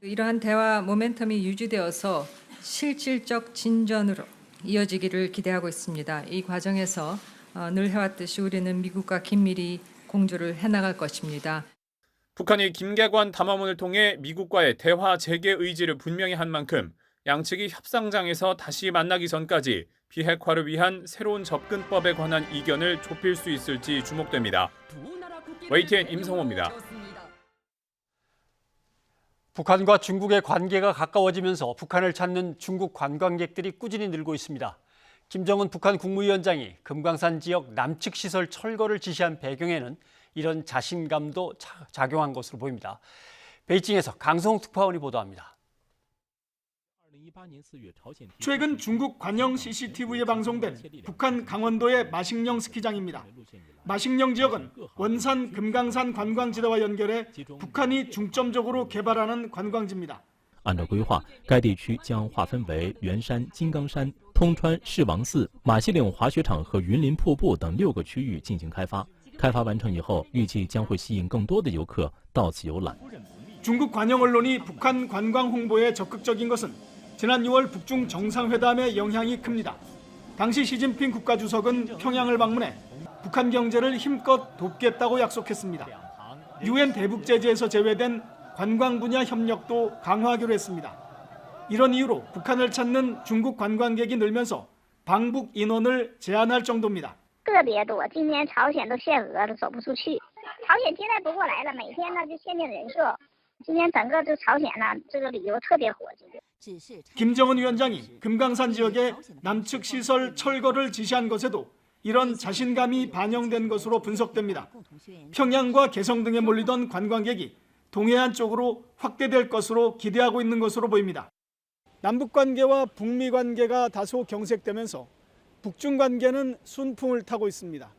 이러한 대화 모멘텀이 유지되어서 실질적 진전으로 이어지기를 기대하고 있습니다. 이 과정에서 늘 해왔듯이 우리는 미국과 긴밀히 공조를 해나갈 것입니다. 북한이 김계관 담화문을 통해 미국과의 대화 재개 의지를 분명히 한 만큼 양측이 협상장에서 다시 만나기 전까지 비핵화를 위한 새로운 접근법에 관한 이견을 좁힐 수 있을지 주목됩니다. YTN 임성호입니다. 북한과 중국의 관계가 가까워지면서 북한을 찾는 중국 관광객들이 꾸준히 늘고 있습니다. 김정은 북한 국무위원장이 금강산 지역 남측 시설 철거를 지시한 배경에는 이런 자신감도 작용한 것으로 보입니다. 베이징에서 강성욱 특파원이 보도합니다. 최근 중국 관영 CCTV에 방송된 북한 강원도의 마식령 스키장입니다. 마식령 지역은 원산 금강산 관광지대와 연결해 북한이 중점적으로 개발하는 관광지입니다. 按照规划，该地区将划分为元山、金刚山、通川、世王寺、马西岭滑雪场和云林瀑布等6个区域进行开发。开发完成以后，预计将会吸引更多的游客到此游览。 중국 관영 언론이 북한 관광 홍보에 적극적인 것은 지난 6월 북중 정상회담의 영향이 큽니다. 당시 시진핑 국가주석은 평양을 방문해 북한 경제를 힘껏 돕겠다고 약속했습니다. UN 대북 제재에서 제외된 관광 분야 협력도 강화하기로 했습니다. 이런 이유로 북한을 찾는 중국 관광객이 늘면서 방북 인원을 제한할 정도입니다. 特别多，今年朝鲜都限额了，走不出去。朝鲜接待不过来了，每天呢就限定人数。今年整个这朝鲜呢，这个旅游特别火。 김정은 위원장이 금강산 지역의 남측 시설 철거를 지시한 것에도 이런 자신감이 반영된 것으로 분석됩니다. 평양과 개성 등에 몰리던 관광객이 동해안 쪽으로 확대될 것으로 기대하고 있는 것으로 보입니다. 남북 관계와 북미 관계가 다소 경색되면서 북중 관계는 순풍을 타고 있습니다.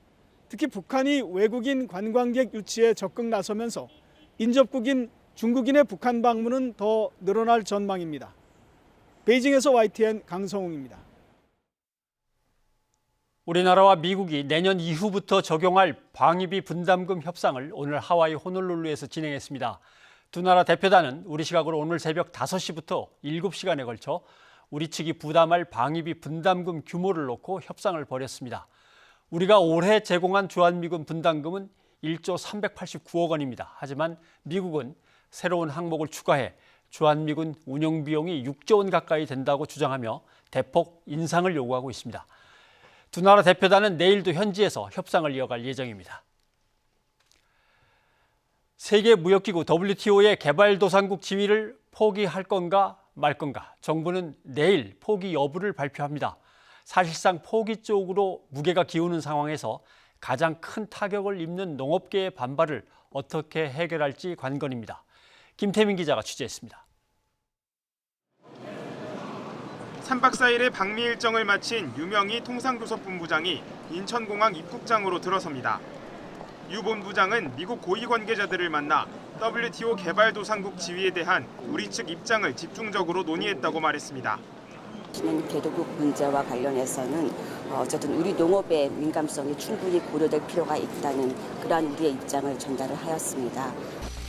특히 북한이 외국인 관광객 유치에 적극 나서면서 인접국인 중국인의 북한 방문은 더 늘어날 전망입니다. 베이징에서 YTN 강성웅입니다. 우리나라와 미국이 내년 이후부터 적용할 방위비 분담금 협상을 오늘 하와이 호놀룰루에서 진행했습니다. 두 나라 대표단은 우리 시각으로 오늘 새벽 5시부터 7시간에 걸쳐 우리 측이 부담할 방위비 분담금 규모를 놓고 협상을 벌였습니다. 우리가 올해 제공한 주한미군 분담금은 1조 389억 원입니다. 하지만 미국은 새로운 항목을 추가해 주한미군 운영 비용이 6조 원 가까이 된다고 주장하며 대폭 인상을 요구하고 있습니다. 두 나라 대표단은 내일도 현지에서 협상을 이어갈 예정입니다. 세계무역기구 WTO의 개발도상국 지위를 포기할 건가 말 건가, 정부는 내일 포기 여부를 발표합니다. 사실상 포기 쪽으로 무게가 기우는 상황에서 가장 큰 타격을 입는 농업계의 반발을 어떻게 해결할지 관건입니다. 김태민 기자가 취재했습니다. 3박 4일의 방미 일정을 마친 유명희 통상교섭본부장이 인천공항 입국장으로 들어섭니다. 유 본부장은 미국 고위 관계자들을 만나 WTO 개발도상국 지위에 대한 우리 측 입장을 집중적으로 논의했다고 말했습니다. 개도국 문제와 관련해서는 어쨌든 우리 농업의 민감성이 충분히 고려될 필요가 있다는 그러한 우리의 입장을 전달을 하였습니다.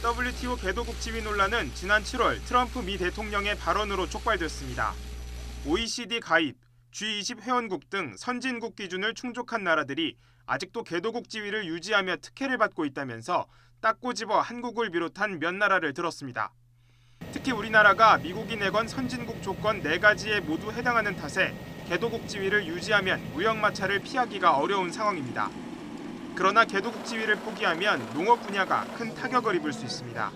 WTO 개도국 지위 논란은 지난 7월 트럼프 미 대통령의 발언으로 촉발됐습니다. OECD 가입, G20 회원국 등 선진국 기준을 충족한 나라들이 아직도 개도국 지위를 유지하며 특혜를 받고 있다면서 딱 꼬집어 한국을 비롯한 몇 나라를 들었습니다. 특히 우리나라가 미국이 내건 선진국 조건 4가지에 모두 해당하는 탓에 개도국 지위를 유지하면 무역 마찰을 피하기가 어려운 상황입니다. 그러나 개도국 지위를 포기하면 농업 분야가 큰 타격을 입을 수 있습니다.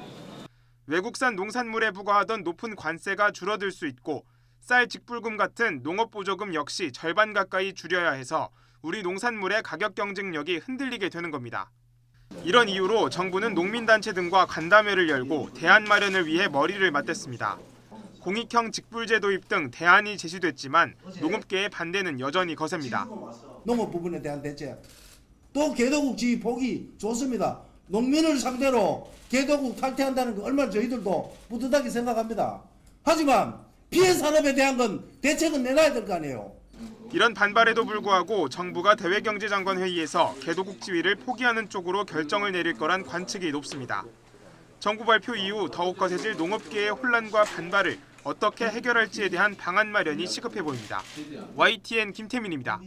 외국산 농산물에 부과하던 높은 관세가 줄어들 수 있고 쌀 직불금 같은 농업보조금 역시 절반 가까이 줄여야 해서 우리 농산물의 가격 경쟁력이 흔들리게 되는 겁니다. 이런 이유로 정부는 농민단체 등과 간담회를 열고 대안 마련을 위해 머리를 맞댔습니다. 공익형 직불제 도입 등 대안이 제시됐지만 농업계의 반대는 여전히 거셉니다. 농업 부분에 대한 대책. 또 개도국 지위 보기 좋습니다. 농민을 상대로 개도국 탈퇴한다는 거 얼마나 저희들도 뿌듯하게 생각합니다. 하지만 피해 산업에 대한 건 대책은 내놔야 될 거 아니에요. 이런 반발에도 불구하고 정부가 대외경제장관 회의에서 개도국 지위를 포기하는 쪽으로 결정을 내릴 거란 관측이 높습니다. 정부 발표 이후 더욱 거세질 농업계의 혼란과 반발을 어떻게 해결할지에 대한 방안 마련이 시급해 보입니다. YTN 김태민입니다.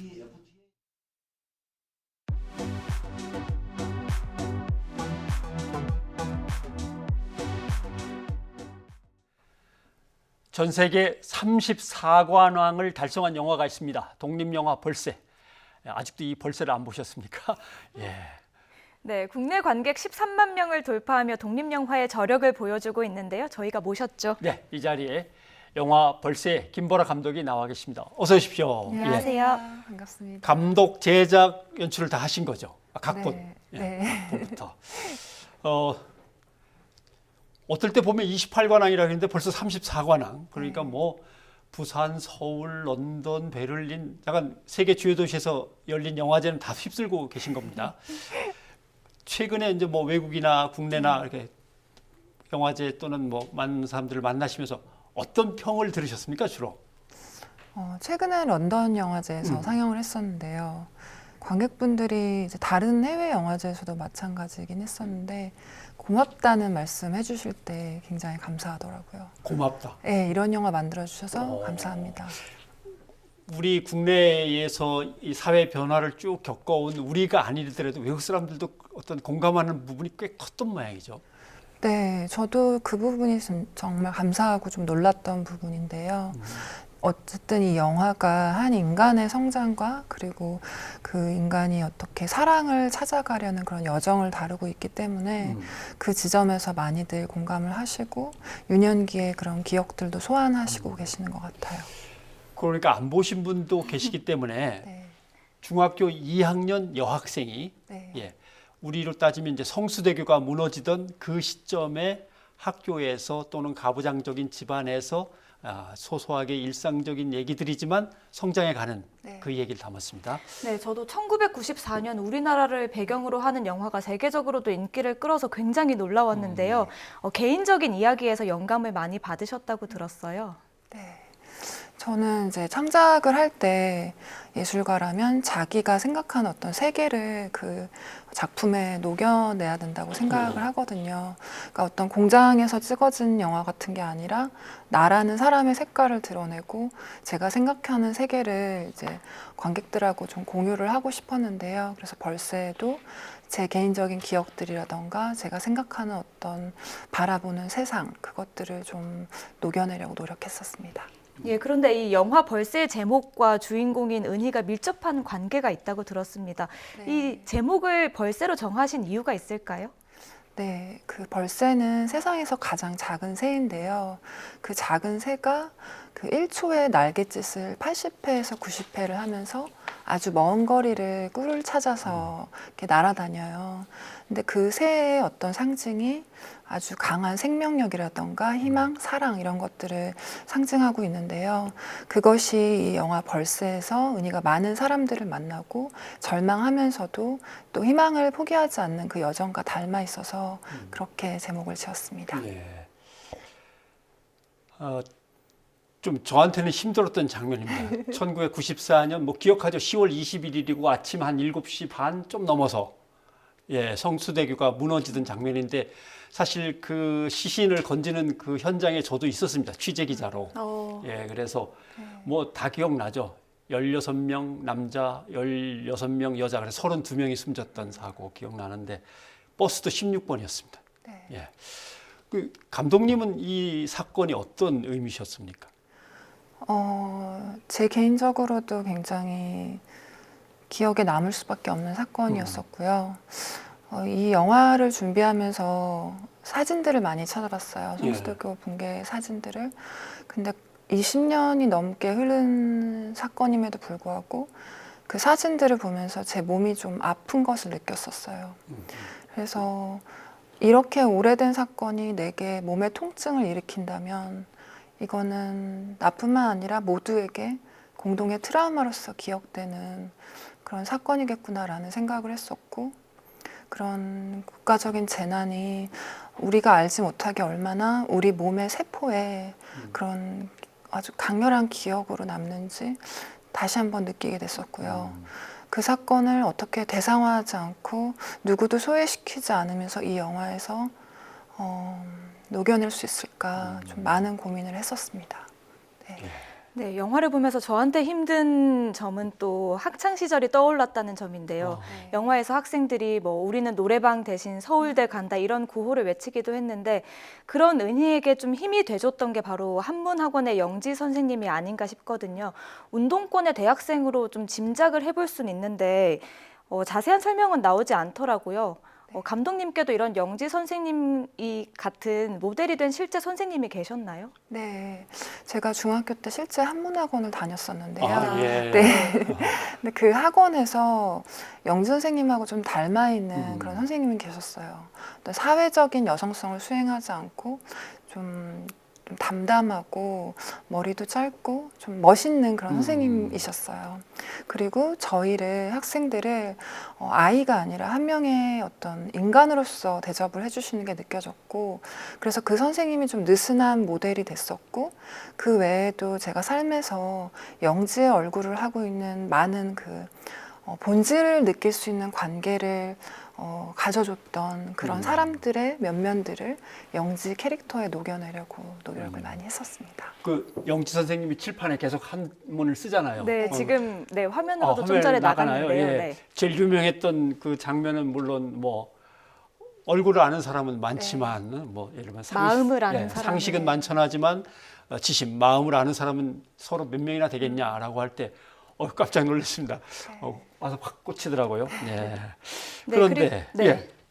전 세계 34관왕을 달성한 영화가 있습니다. 독립영화 벌새. 아직도 이 벌새를 안 보셨습니까? 예. 네, 국내 관객 13만 명을 돌파하며 독립영화의 저력을 보여주고 있는데요. 저희가 모셨죠. 네, 이 자리에 영화 벌새 김보라 감독이 나와 계십니다. 어서 오십시오. 안녕하세요. 예. 반갑습니다. 감독, 제작, 연출을 다 하신 거죠? 각본. 네. 예, 네. 각본부터. 어떨 때 보면 28관왕이라 그러는데 벌써 34관왕. 그러니까 뭐 부산, 서울, 런던, 베를린 약간 세계 주요 도시에서 열린 영화제는 다 휩쓸고 계신 겁니다. 최근에 이제 뭐 외국이나 국내나 이렇게 영화제 또는 뭐 많은 사람들을 만나시면서 어떤 평을 들으셨습니까, 주로? 최근에 런던 영화제에서 상영을 했었는데요. 관객분들이 이제 다른 해외 영화제에서도 마찬가지긴 했었는데 고맙다는 말씀 해주실 때 굉장히 감사하더라고요. 고맙다. 네, 이런 영화 만들어주셔서 감사합니다. 우리 국내에서 이 사회 변화를 쭉 겪어온 우리가 아니더라도 외국 사람들도 어떤 공감하는 부분이 꽤 컸던 모양이죠. 네, 저도 그 부분이 정말 감사하고 좀 놀랐던 부분인데요. 어쨌든 이 영화가 한 인간의 성장과 그리고 그 인간이 어떻게 사랑을 찾아가려는 그런 여정을 다루고 있기 때문에 그 지점에서 많이들 공감을 하시고 유년기의 그런 기억들도 소환하시고 계시는 것 같아요. 그러니까 안 보신 분도 계시기 때문에 네. 중학교 2학년 여학생이 네. 예, 우리로 따지면 이제 성수대교가 무너지던 그 시점에 학교에서 또는 가부장적인 집안에서 소소하게 일상적인 얘기들이지만 성장해가는 그 얘기를 담았습니다. 네, 저도 1994년 우리나라를 배경으로 하는 영화가 세계적으로도 인기를 끌어서 굉장히 놀라웠는데요. 개인적인 이야기에서 영감을 많이 받으셨다고 들었어요. 네. 저는 이제 창작을 할 때 예술가라면 자기가 생각하는 어떤 세계를 그 작품에 녹여내야 된다고 생각을 하거든요. 그러니까 어떤 공장에서 찍어진 영화 같은 게 아니라 나라는 사람의 색깔을 드러내고 제가 생각하는 세계를 이제 관객들하고 좀 공유를 하고 싶었는데요. 그래서 벌새도 제 개인적인 기억들이라던가 제가 생각하는 어떤 바라보는 세상 그것들을 좀 녹여내려고 노력했었습니다. 예, 그런데 이 영화 벌새의 제목과 주인공인 은희가 밀접한 관계가 있다고 들었습니다. 네. 이 제목을 벌새로 정하신 이유가 있을까요? 네, 그 벌새는 세상에서 가장 작은 새인데요. 그 작은 새가 그 1초의 날갯짓을 80회에서 90회를 하면서 아주 먼 거리를 꿀을 찾아서 이렇게 날아다녀요. 근데 그 새의 어떤 상징이 아주 강한 생명력이라던가 희망, 사랑 이런 것들을 상징하고 있는데요. 그것이 이 영화 벌새에서 은희가 많은 사람들을 만나고 절망하면서도 또 희망을 포기하지 않는 그 여정과 닮아 있어서 그렇게 제목을 지었습니다. 네. 좀 저한테는 힘들었던 장면입니다. 1994년 뭐 기억하죠? 10월 21일이고 아침 한 7시 반 좀 넘어서 예, 성수대교가 무너지던 장면인데 사실 그 시신을 건지는 그 현장에 저도 있었습니다. 취재 기자로. 예, 그래서 뭐 다 기억나죠. 16명 남자, 16명 여자, 그래서 32명이 숨졌던 사고 기억나는데 버스도 16번이었습니다. 네. 예. 그 감독님은 이 사건이 어떤 의미셨습니까? 제 개인적으로도 굉장히 기억에 남을 수밖에 없는 사건이었었고요. 이 영화를 준비하면서 사진들을 많이 찾아봤어요. 성수대교 붕괴 사진들을. 근데 20년이 넘게 흐른 사건임에도 불구하고 그 사진들을 보면서 제 몸이 좀 아픈 것을 느꼈었어요. 그래서 이렇게 오래된 사건이 내게 몸의 통증을 일으킨다면 이거는 나뿐만 아니라 모두에게 공동의 트라우마로서 기억되는 그런 사건이겠구나라는 생각을 했었고, 그런 국가적인 재난이 우리가 알지 못하게 얼마나 우리 몸의 세포에 그런 아주 강렬한 기억으로 남는지 다시 한번 느끼게 됐었고요. 그 사건을 어떻게 대상화하지 않고 누구도 소외시키지 않으면서 이 영화에서 녹여낼 수 있을까 좀 많은 고민을 했었습니다. 네, 영화를 보면서 저한테 힘든 점은 또 학창 시절이 떠올랐다는 점인데요. 영화에서 학생들이 뭐 우리는 노래방 대신 서울대 간다 이런 구호를 외치기도 했는데 그런 은희에게 좀 힘이 돼줬던 게 바로 한문학원의 영지 선생님이 아닌가 싶거든요. 운동권의 대학생으로 좀 짐작을 해볼 수는 있는데 자세한 설명은 나오지 않더라고요. 감독님께도 이런 영지 선생님이 같은 모델이 된 실제 선생님이 계셨나요? 네, 제가 중학교 때 실제 한문학원을 다녔었는데요. 예. 네. 근데 그 학원에서 영지 선생님하고 좀 닮아 있는 그런 선생님이 계셨어요. 어떤 사회적인 여성성을 수행하지 않고 좀 담담하고 머리도 짧고 좀 멋있는 그런 선생님이셨어요. 그리고 저희를 학생들을 아이가 아니라 한 명의 어떤 인간으로서 대접을 해주시는 게 느껴졌고, 그래서 그 선생님이 좀 느슨한 모델이 됐었고, 그 외에도 제가 삶에서 영지의 얼굴을 하고 있는 많은 그 본질을 느낄 수 있는 관계를 가져줬던 그런 사람들의 면면들을 영지 캐릭터에 녹여내려고 노력을 많이 했었습니다. 그 영지 선생님이 칠판에 계속 한문을 쓰잖아요. 네, 지금 네, 화면으로도 좀 전에 나가나요? 나갔는데요. 예. 네. 제일 유명했던 그 장면은 물론 뭐 얼굴을 아는 사람은 많지만 뭐 예를 들면 마음을 아는 사람, 상식은 많천하지만 지심, 마음을 아는 사람은 서로 몇 명이나 되겠냐라고 할 때 깜짝 놀랐습니다. 와서 확 꽂히더라고요. 네. 그런데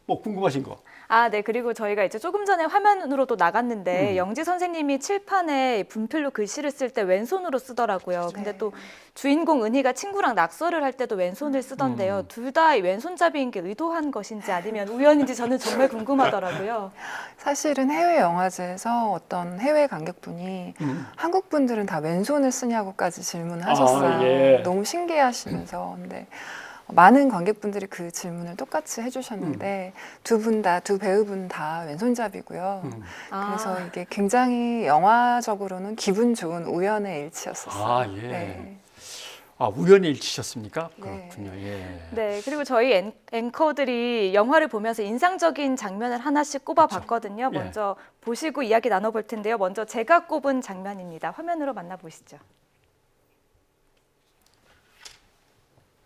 뭐 궁금하신 거? 네. 그리고 저희가 이제 조금 전에 화면으로도 나갔는데 영지 선생님이 칠판에 분필로 글씨를 쓸 때 왼손으로 쓰더라고요. 근데 또 주인공 은희가 친구랑 낙서를 할 때도 왼손을 쓰던데요. 둘 다 왼손잡이인 게 의도한 것인지 아니면 우연인지 저는 정말 궁금하더라고요. 사실은 해외 영화제에서 어떤 해외 관객분이 한국 분들은 다 왼손을 쓰냐고까지 질문하셨어요. 너무 신기해하시면서. 근데 많은 관객분들이 그 질문을 똑같이 해주셨는데 두 배우분 다 왼손잡이고요. 그래서 이게 굉장히 영화적으로는 기분 좋은 우연의 일치였었어요. 네. 우연히 일치셨습니까? 그렇군요. 예. 네, 그리고 저희 앵커들이 영화를 보면서 인상적인 장면을 하나씩 꼽아봤거든요. 먼저 보시고 이야기 나눠볼 텐데요. 먼저 제가 꼽은 장면입니다. 화면으로 만나보시죠.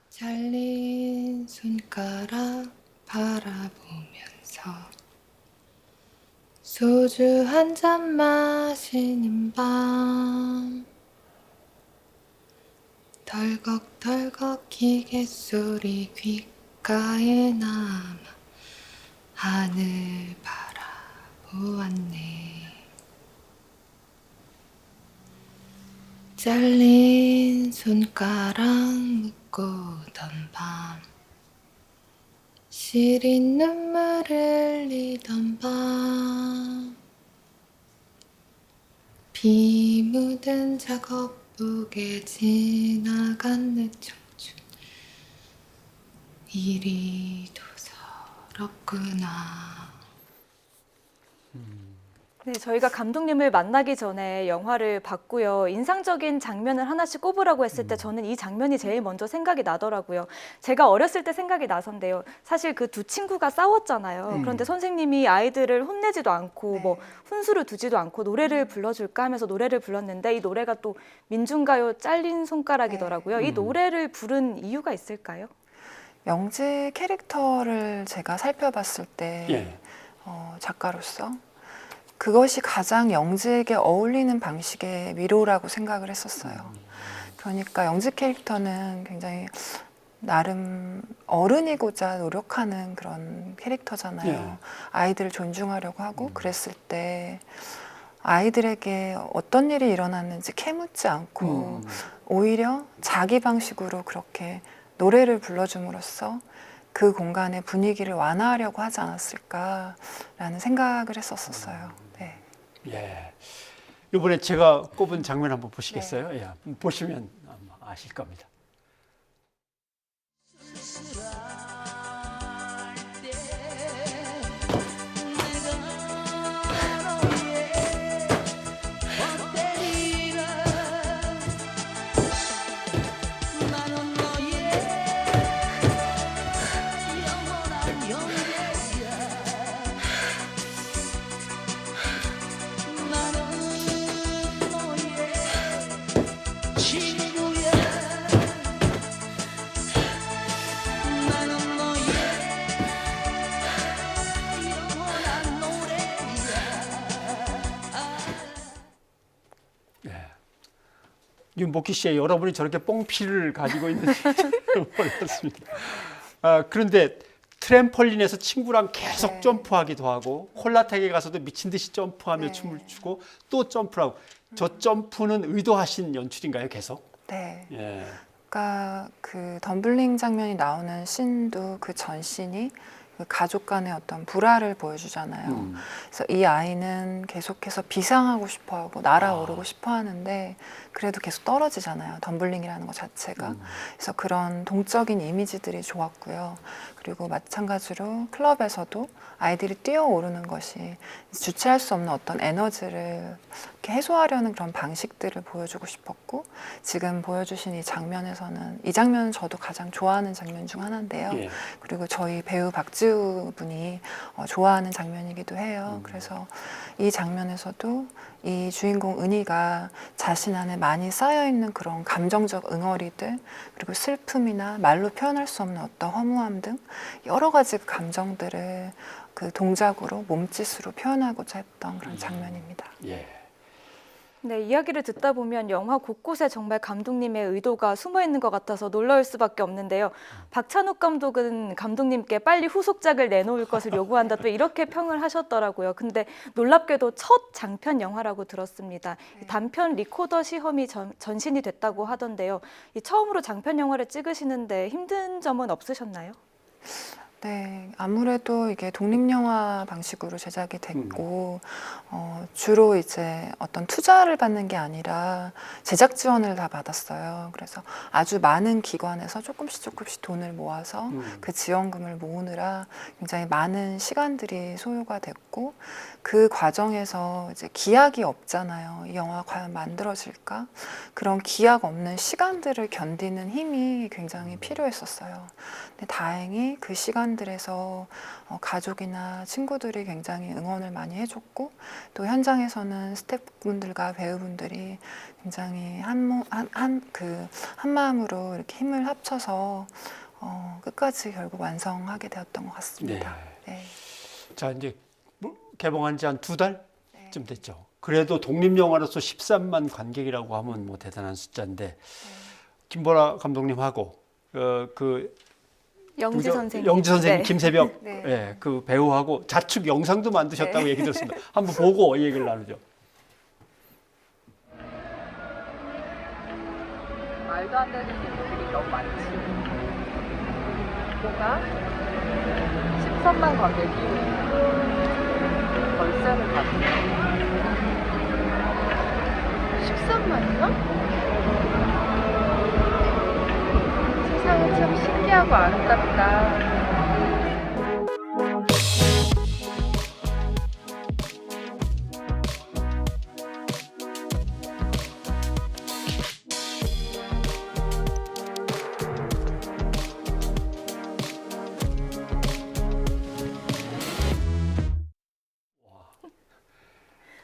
잘린 손가락 바라보면서 소주 한 잔 마시는 밤 덜컥덜컥 기계 소리 귓가에 남아 하늘 바라보았네. 잘린 손가락 묶고던 밤 시린 눈물 흘리던 밤 비 묻은 작업복에 지나간 내 청춘 이리도 서럽구나. 네, 저희가 감독님을 만나기 전에 영화를 봤고요. 인상적인 장면을 하나씩 꼽으라고 했을 때 저는 이 장면이 제일 먼저 생각이 나더라고요. 제가 어렸을 때 생각이 나선데요. 사실 그 두 친구가 싸웠잖아요. 그런데 선생님이 아이들을 혼내지도 않고 뭐 훈수를 두지도 않고 노래를 불러줄까 하면서 노래를 불렀는데 이 노래가 또 민중가요 잘린 손가락이더라고요. 이 노래를 부른 이유가 있을까요? 영지 캐릭터를 제가 살펴봤을 때 작가로서 그것이 가장 영지에게 어울리는 방식의 위로라고 생각을 했었어요. 그러니까 영지 캐릭터는 굉장히 나름 어른이고자 노력하는 그런 캐릭터잖아요. 예. 아이들을 존중하려고 하고 그랬을 때 아이들에게 어떤 일이 일어났는지 캐묻지 않고 오히려 자기 방식으로 그렇게 노래를 불러줌으로써 그 공간의 분위기를 완화하려고 하지 않았을까라는 생각을 했었어요. 네. 예. 이번에 제가 꼽은 장면 한번 보시겠어요? 예. 보시면 아마 아실 겁니다. 윤복희 씨의 여러분이 저렇게 뽕피를 가지고 있는지 몰랐습니다. 그런데 트램펄린에서 친구랑 계속 점프하기도 하고 콜라텍에 가서도 미친 듯이 점프하며 춤을 추고 또 점프를 하고 저 점프는 의도하신 연출인가요, 계속? 네. 예. 그러니까 그 덤블링 장면이 나오는 씬도 그 전 씬이 그 가족 간의 어떤 불화를 보여주잖아요. 그래서 이 아이는 계속해서 비상하고 싶어하고 날아오르고 싶어하는데 그래도 계속 떨어지잖아요. 덤블링이라는 것 자체가. 그래서 그런 동적인 이미지들이 좋았고요. 그리고 마찬가지로 클럽에서도 아이들이 뛰어오르는 것이 주체할 수 없는 어떤 에너지를 이렇게 해소하려는 그런 방식들을 보여주고 싶었고, 지금 보여주신 이 장면에서는 이 장면은 저도 가장 좋아하는 장면 중 하나인데요. 예. 그리고 저희 배우 박지우 분이 좋아하는 장면이기도 해요. 그래서 이 장면에서도 이 주인공 은희가 자신 안에 많이 쌓여있는 그런 감정적 응어리들, 그리고 슬픔이나 말로 표현할 수 없는 어떤 허무함 등 여러 가지 감정들을 그 동작으로, 몸짓으로 표현하고자 했던 그런 장면입니다. 예. 네, 이야기를 듣다 보면 영화 곳곳에 정말 감독님의 의도가 숨어 있는 것 같아서 놀라울 수밖에 없는데요. 박찬욱 감독은 감독님께 빨리 후속작을 내놓을 것을 요구한다, 또 이렇게 평을 하셨더라고요. 근데 놀랍게도 첫 장편 영화라고 들었습니다. 단편 리코더 시험이 전신이 됐다고 하던데요. 이 처음으로 장편 영화를 찍으시는데 힘든 점은 없으셨나요? 네, 아무래도 이게 독립영화 방식으로 제작이 됐고, 주로 이제 어떤 투자를 받는 게 아니라 제작 지원을 다 받았어요. 그래서 아주 많은 기관에서 조금씩 돈을 모아서 그 지원금을 모으느라 굉장히 많은 시간들이 소요가 됐고, 그 과정에서 이제 기약이 없잖아요. 이 영화가 과연 만들어질까? 그런 기약 없는 시간들을 견디는 힘이 굉장히 필요했었어요. 근데 다행히 그 시간들에서 가족이나 친구들이 굉장히 응원을 많이 해줬고, 또 현장에서는 스태프분들과 배우분들이 굉장히 한 마음으로 이렇게 힘을 합쳐서 끝까지 결국 완성하게 되었던 것 같습니다. 네. 자, 이제 개봉한 지 한 2달쯤 됐죠. 그래도 독립영화로서 13만 관객이라고 하면 뭐 대단한 숫자인데, 김보라 감독님하고 영지 선생님, 영지 선생님, 네. 김새벽 네. 예, 그 배우하고 자축 영상도 만드셨다고 얘기 들었습니다. 한번 보고 이 얘기를 나누죠. 말도 안 되는 일들이 너무 많지. 뭐가? 13만 관객이 벌새를 받는 13만이요? 세상은 참 신기하고 아름답다.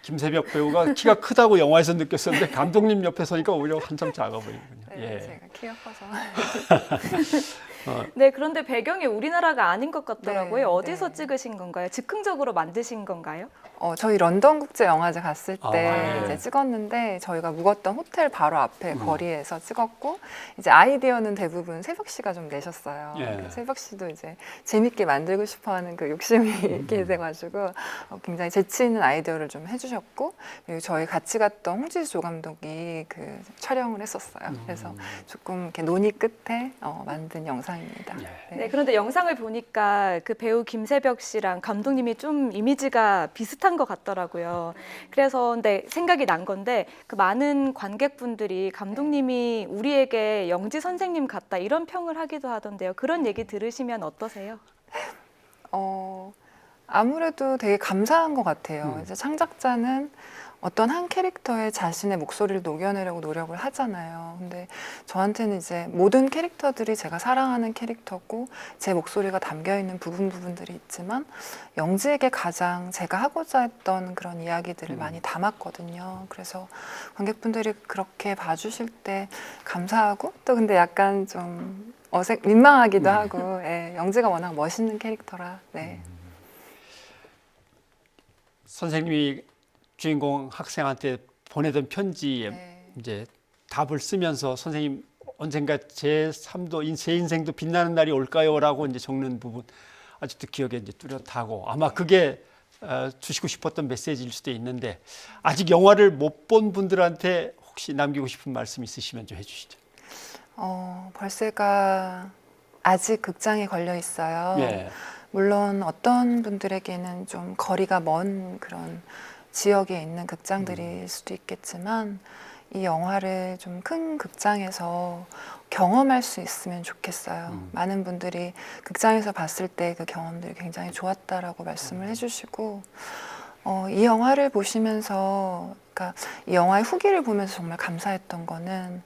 김새벽 배우가 키가 크다고 영화에서 느꼈었는데 감독님 옆에 서니까 오히려 한참 작아 보이군요. 네, 예. 제가 키가 커서. 네, 그런데 배경이 우리나라가 아닌 것 같더라고요. 네, 어디서 찍으신 건가요? 즉흥적으로 만드신 건가요? 저희 런던 국제 영화제 갔을 때 예. 이제 찍었는데 저희가 묵었던 호텔 바로 앞에 거리에서 찍었고 이제 아이디어는 대부분 새벽 씨가 좀 내셨어요. 예. 새벽 씨도 이제 재밌게 만들고 싶어하는 그 욕심이 있게 돼가지고 굉장히 재치 있는 아이디어를 좀 해주셨고 그리고 저희 같이 갔던 홍지수 감독이 그 촬영을 했었어요. 그래서 조금 이렇게 논의 끝에 만든 영상입니다. 네, 그런데 영상을 보니까 그 배우 김세벽 씨랑 감독님이 좀 이미지가 비슷한 것 같더라고요. 그래서 근데 생각이 난 건데 그 많은 관객분들이 감독님이 우리에게 영지 선생님 같다 이런 평을 하기도 하던데요. 그런 얘기 들으시면 어떠세요? 아무래도 되게 감사한 것 같아요. 이제 창작자는 어떤 한 캐릭터에 자신의 목소리를 녹여내려고 노력을 하잖아요. 근데 저한테는 이제 모든 캐릭터들이 제가 사랑하는 캐릭터고 제 목소리가 담겨있는 부분들이 있지만 영지에게 가장 제가 하고자 했던 그런 이야기들을 많이 담았거든요. 그래서 관객분들이 그렇게 봐주실 때 감사하고 또 근데 약간 좀 민망하기도 하고 예, 영지가 워낙 멋있는 캐릭터라 네. 선생님이 주인공 학생한테 보내던 편지에 이제 답을 쓰면서 선생님 언젠가 제 삶도 제 인생도 빛나는 날이 올까요라고 이제 적는 부분 아직도 기억에 이제 뚜렷하고 아마 그게 주시고 싶었던 메시지일 수도 있는데 아직 영화를 못 본 분들한테 혹시 남기고 싶은 말씀 있으시면 좀 해주시죠. 벌새가 아직 극장에 걸려 있어요. 예. 물론 어떤 분들에게는 좀 거리가 먼 그런 지역에 있는 극장들일 수도 있겠지만 이 영화를 좀 큰 극장에서 경험할 수 있으면 좋겠어요. 많은 분들이 극장에서 봤을 때 그 경험들이 굉장히 좋았다라고 말씀을 해주시고 이 영화를 보시면서 그러니까 이 영화의 후기를 보면서 정말 감사했던 거는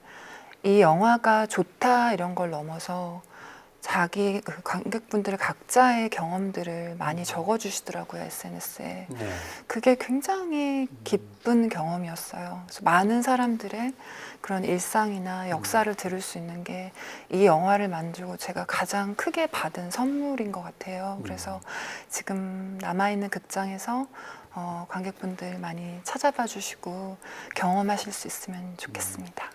이 영화가 좋다 이런 걸 넘어서 자기 그 관객분들의 각자의 경험들을 많이 적어주시더라고요, SNS에. 네. 그게 굉장히 기쁜 경험이었어요. 그래서 많은 사람들의 그런 일상이나 역사를 들을 수 있는 게 이 영화를 만들고 제가 가장 크게 받은 선물인 것 같아요. 그래서 지금 남아있는 극장에서 관객분들 많이 찾아봐 주시고 경험하실 수 있으면 좋겠습니다.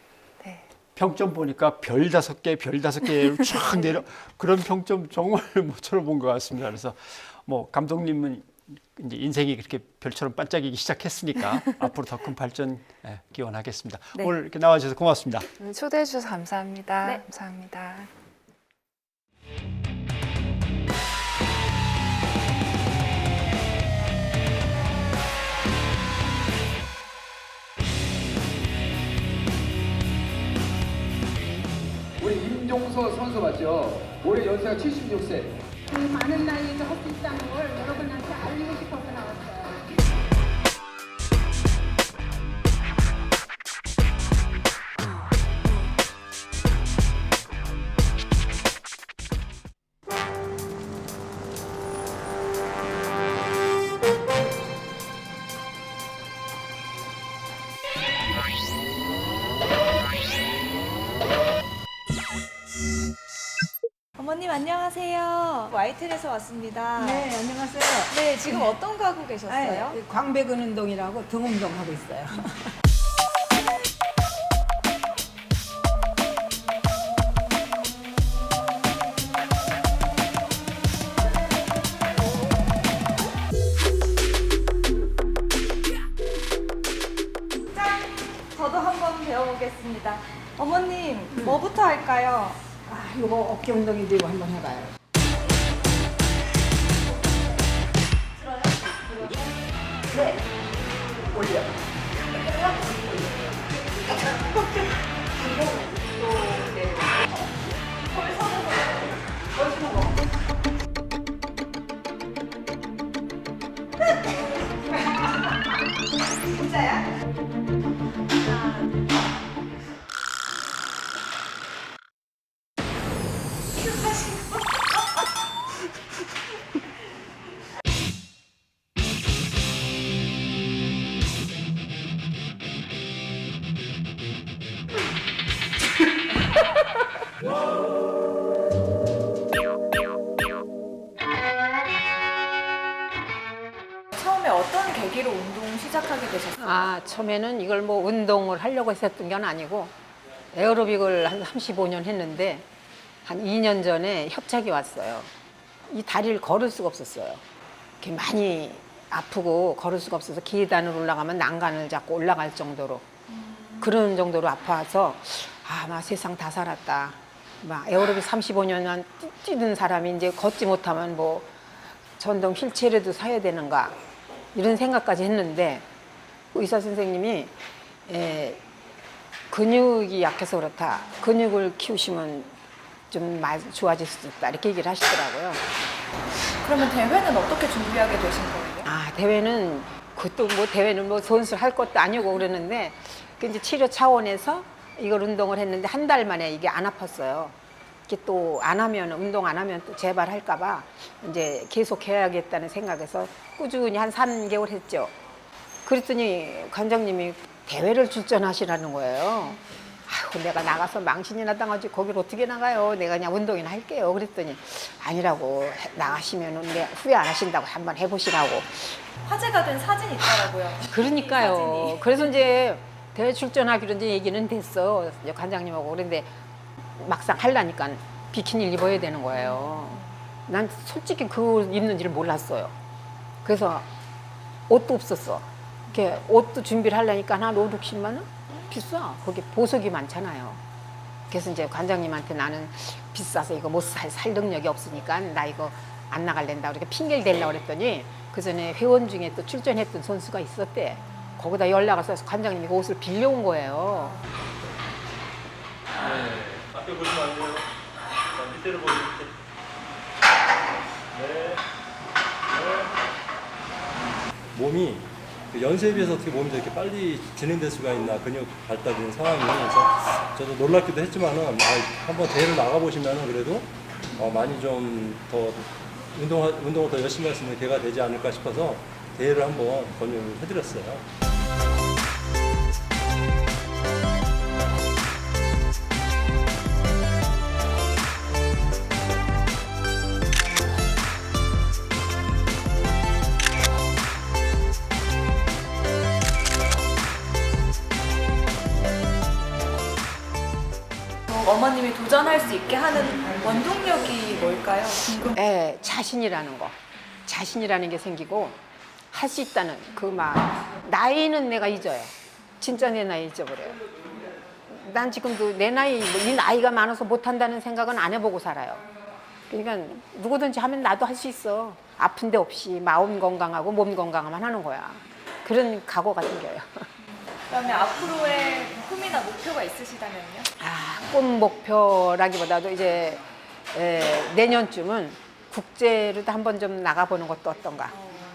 평점 보니까 별 5개, 별 5개로 쫙 내려 그런 평점 정말 모처럼 본 것 같습니다. 그래서 뭐 감독님은 이제 인생이 그렇게 별처럼 반짝이기 시작했으니까 앞으로 더 큰 발전 기원하겠습니다. 네. 오늘 이렇게 나와주셔서 고맙습니다. 초대해 주셔서 감사합니다. 네. 감사합니다. 우리 임종서 선수 맞죠? 올해 연세가 76세. 많은 나이에도 할 수 있다는 걸 여러분한테 알리고 싶어서 나왔어요. 어머님 안녕하세요. YTN에서 왔습니다. 네, 안녕하세요. 네, 지금 어떤 거 하고 계셨어요? 광배근 운동이라고 등 운동 하고 있어요. 짠! 저도 한번 배워보겠습니다. 어머님, 뭐부터 할까요? 이거 어깨 운동이 되고 한번 해봐요. 네. 올려. 진짜야? 처음에는 이걸 뭐 운동을 하려고 했었던 건 아니고 에어로빅을 한 35년 했는데 한 2년 전에 협착이 왔어요. 이 다리를 걸을 수가 없었어요. 이렇게 많이 아프고 걸을 수가 없어서 계단을 올라가면 난간을 잡고 올라갈 정도로 그런 정도로 아파서 막 세상 다 살았다. 막 에어로빅 35년 뛰는 사람이 이제 걷지 못하면 뭐 전동 휠체어라도 사야 되는가 이런 생각까지 했는데 의사 선생님이 근육이 약해서 그렇다. 근육을 키우시면 좀 좋아질 수 있다. 이렇게 얘기를 하시더라고요. 그러면 대회는 어떻게 준비하게 되신 거예요? 대회는 그것도 뭐 대회는 뭐 선수를 할 것도 아니고 그러는데 그 이제 치료 차원에서 이걸 운동을 했는데 한 달 만에 이게 안 아팠어요. 이게 또 안 하면 운동 안 하면 또 재발할까봐 이제 계속 해야겠다는 생각에서 꾸준히 한 3개월 했죠. 그랬더니 관장님이 대회를 출전하시라는 거예요. 아이고 내가 나가서 망신이나 당하지 거길 어떻게 나가요? 내가 그냥 운동이나 할게요. 그랬더니 아니라고 나가시면 후회 안 하신다고 한번 해보시라고. 화제가 된 사진이 있더라고요. 그러니까요. 사진이. 그래서 이제 대회 출전하기로 이제 얘기는 됐어. 이제 관장님하고. 그런데 막상 하려니까 비키니를 입어야 되는 거예요. 난 솔직히 그 입는지를 몰랐어요. 그래서 옷도 없었어. 이렇게 옷도 준비를 하려니까 한 5, 60만 원? 비싸. 거기 보석이 많잖아요. 그래서 이제 관장님한테 나는 비싸서 이거 못 살 능력이 없으니까 나 이거 안 나갈랜다. 이렇게 핑계를 대려고 그랬더니 그 전에 회원 중에 또 출전했던 선수가 있었대. 거기다 연락을 써서 관장님이 그 옷을 빌려온 거예요. 앞에 보시면 안 돼요. 밑에를 보시면 몸이 연세에 비해서 어떻게 몸이 저렇게 빨리 진행될 수가 있나 근육 발달되는 상황이 그래서 저도 놀랍기도 했지만은 한번 대회를 나가 보시면은 그래도 많이 좀 더 운동을 더 열심히 할 수 있는 기회가 되지 않을까 싶어서 대회를 한번 권유를 해드렸어요. 어머님이 도전할 수 있게 하는 원동력이 뭘까요? 자신이라는 거. 자신이라는 게 생기고 할 수 있다는 그 마음. 나이는 내가 잊어요. 진짜 내 나이 잊어버려요. 난 지금도 내 나이, 이 나이가 많아서 못한다는 생각은 안 해보고 살아요. 그러니까 누구든지 하면 나도 할 수 있어. 아픈 데 없이 마음 건강하고 몸 건강하면 하는 거야. 그런 각오가 생겨요. 그다음에 앞으로의 꿈이나 목표가 있으시다면요? 꿈 목표라기보다도 이제 내년쯤은 국제로도 한번 좀 나가보는 것도 어떤가.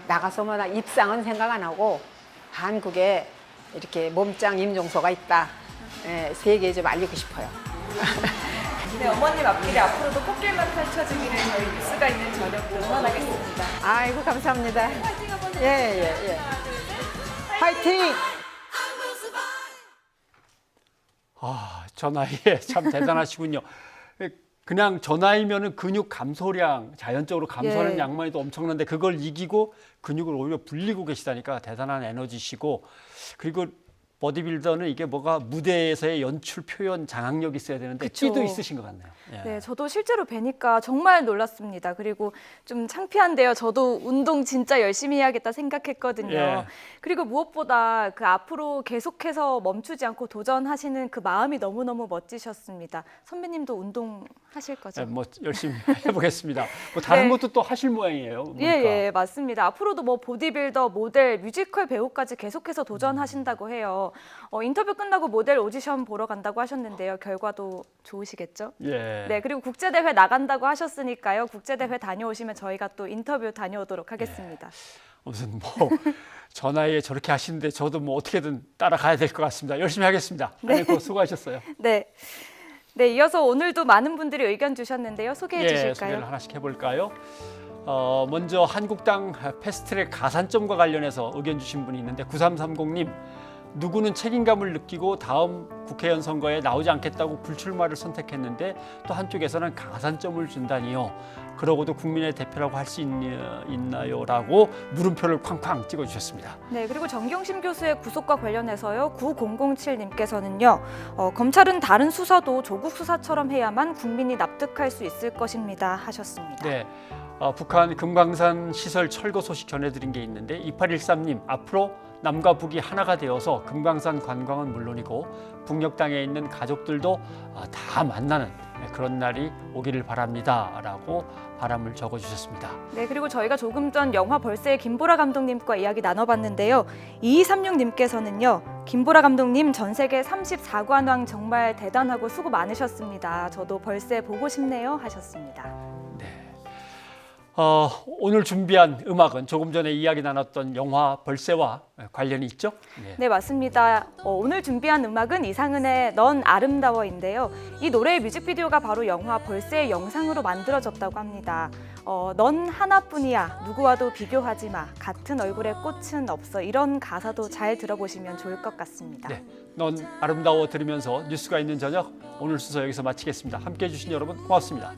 나가서 뭐 입상은 생각 안 하고 한국에 이렇게 몸짱 임종소가 있다. 세계에 좀 알리고 싶어요. 네, 어머님 앞길에 앞으로도 꽃길만 펼쳐지기를 저희 뉴스가 있는 저녁도 응원하겠습니다. 아이고 감사합니다. 화이팅 한번 예. 화이팅! 저 나이에 참 대단하시군요. 그냥 저 나이면은 근육 감소량, 자연적으로 감소하는 양만이 또 엄청난데 그걸 이기고 근육을 오히려 불리고 계시다니까 대단한 에너지시고, 그리고 보디빌더는 이게 뭐가 무대에서의 연출, 표현, 장악력이 있어야 되는데 끼도 있으신 것 같네요. 네, 저도 실제로 뵈니까 정말 놀랐습니다. 그리고 좀 창피한데요. 저도 운동 진짜 열심히 해야겠다 생각했거든요. 그리고 무엇보다 그 앞으로 계속해서 멈추지 않고 도전하시는 그 마음이 너무너무 멋지셨습니다. 선배님도 운동하실 거죠? 뭐 열심히 해보겠습니다. 뭐 다른 것도 또 하실 모양이에요. 보니까. 예, 맞습니다. 앞으로도 뭐 보디빌더, 모델, 뮤지컬 배우까지 계속해서 도전하신다고 해요. 인터뷰 끝나고 모델 오디션 보러 간다고 하셨는데요. 결과도 좋으시겠죠? 네, 그리고 국제대회 나간다고 하셨으니까요. 국제대회 다녀오시면 저희가 또 인터뷰 다녀오도록 하겠습니다. 무슨 뭐 저 나이에 저렇게 하시는데 저도 뭐 어떻게든 따라가야 될 것 같습니다. 열심히 하겠습니다. 수고하셨어요. 네, 이어서 오늘도 많은 분들이 의견 주셨는데요. 소개해 주실까요? 소개를 하나씩 해볼까요? 먼저 한국당 패스트트랙 가산점과 관련해서 의견 주신 분이 있는데 9330님, 누구는 책임감을 느끼고 다음 국회의원 선거에 나오지 않겠다고 불출마를 선택했는데 또 한쪽에서는 가산점을 준다니요. 그러고도 국민의 대표라고 할 수 있나요? 라고 물음표를 쾅쾅 찍어주셨습니다. 네, 그리고 정경심 교수의 구속과 관련해서요. 9007님께서는요. 검찰은 다른 수사도 조국 수사처럼 해야만 국민이 납득할 수 있을 것입니다 하셨습니다. 네, 북한 금강산 시설 철거 소식 전해드린 게 있는데 2813님 앞으로 남과 북이 하나가 되어서 금강산 관광은 물론이고 북녘 땅에 있는 가족들도 다 만나는 그런 날이 오기를 바랍니다 라고 바람을 적어주셨습니다. 네, 그리고 저희가 조금 전 영화 벌새의 김보라 감독님과 이야기 나눠봤는데요. 2236님께서는요. 김보라 감독님 전 세계 34관왕 정말 대단하고 수고 많으셨습니다. 저도 벌새 보고 싶네요 하셨습니다. 오늘 준비한 음악은 조금 전에 이야기 나눴던 영화 벌새와 관련이 있죠? 네, 맞습니다. 오늘 준비한 음악은 이상은의 넌 아름다워인데요. 이 노래의 뮤직비디오가 바로 영화 벌새의 영상으로 만들어졌다고 합니다. 넌 하나뿐이야, 누구와도 비교하지 마, 같은 얼굴에 꽃은 없어, 이런 가사도 잘 들어보시면 좋을 것 같습니다. 네, 넌 아름다워 들으면서 뉴스가 있는 저녁 오늘 순서 여기서 마치겠습니다. 함께해 주신 여러분 고맙습니다.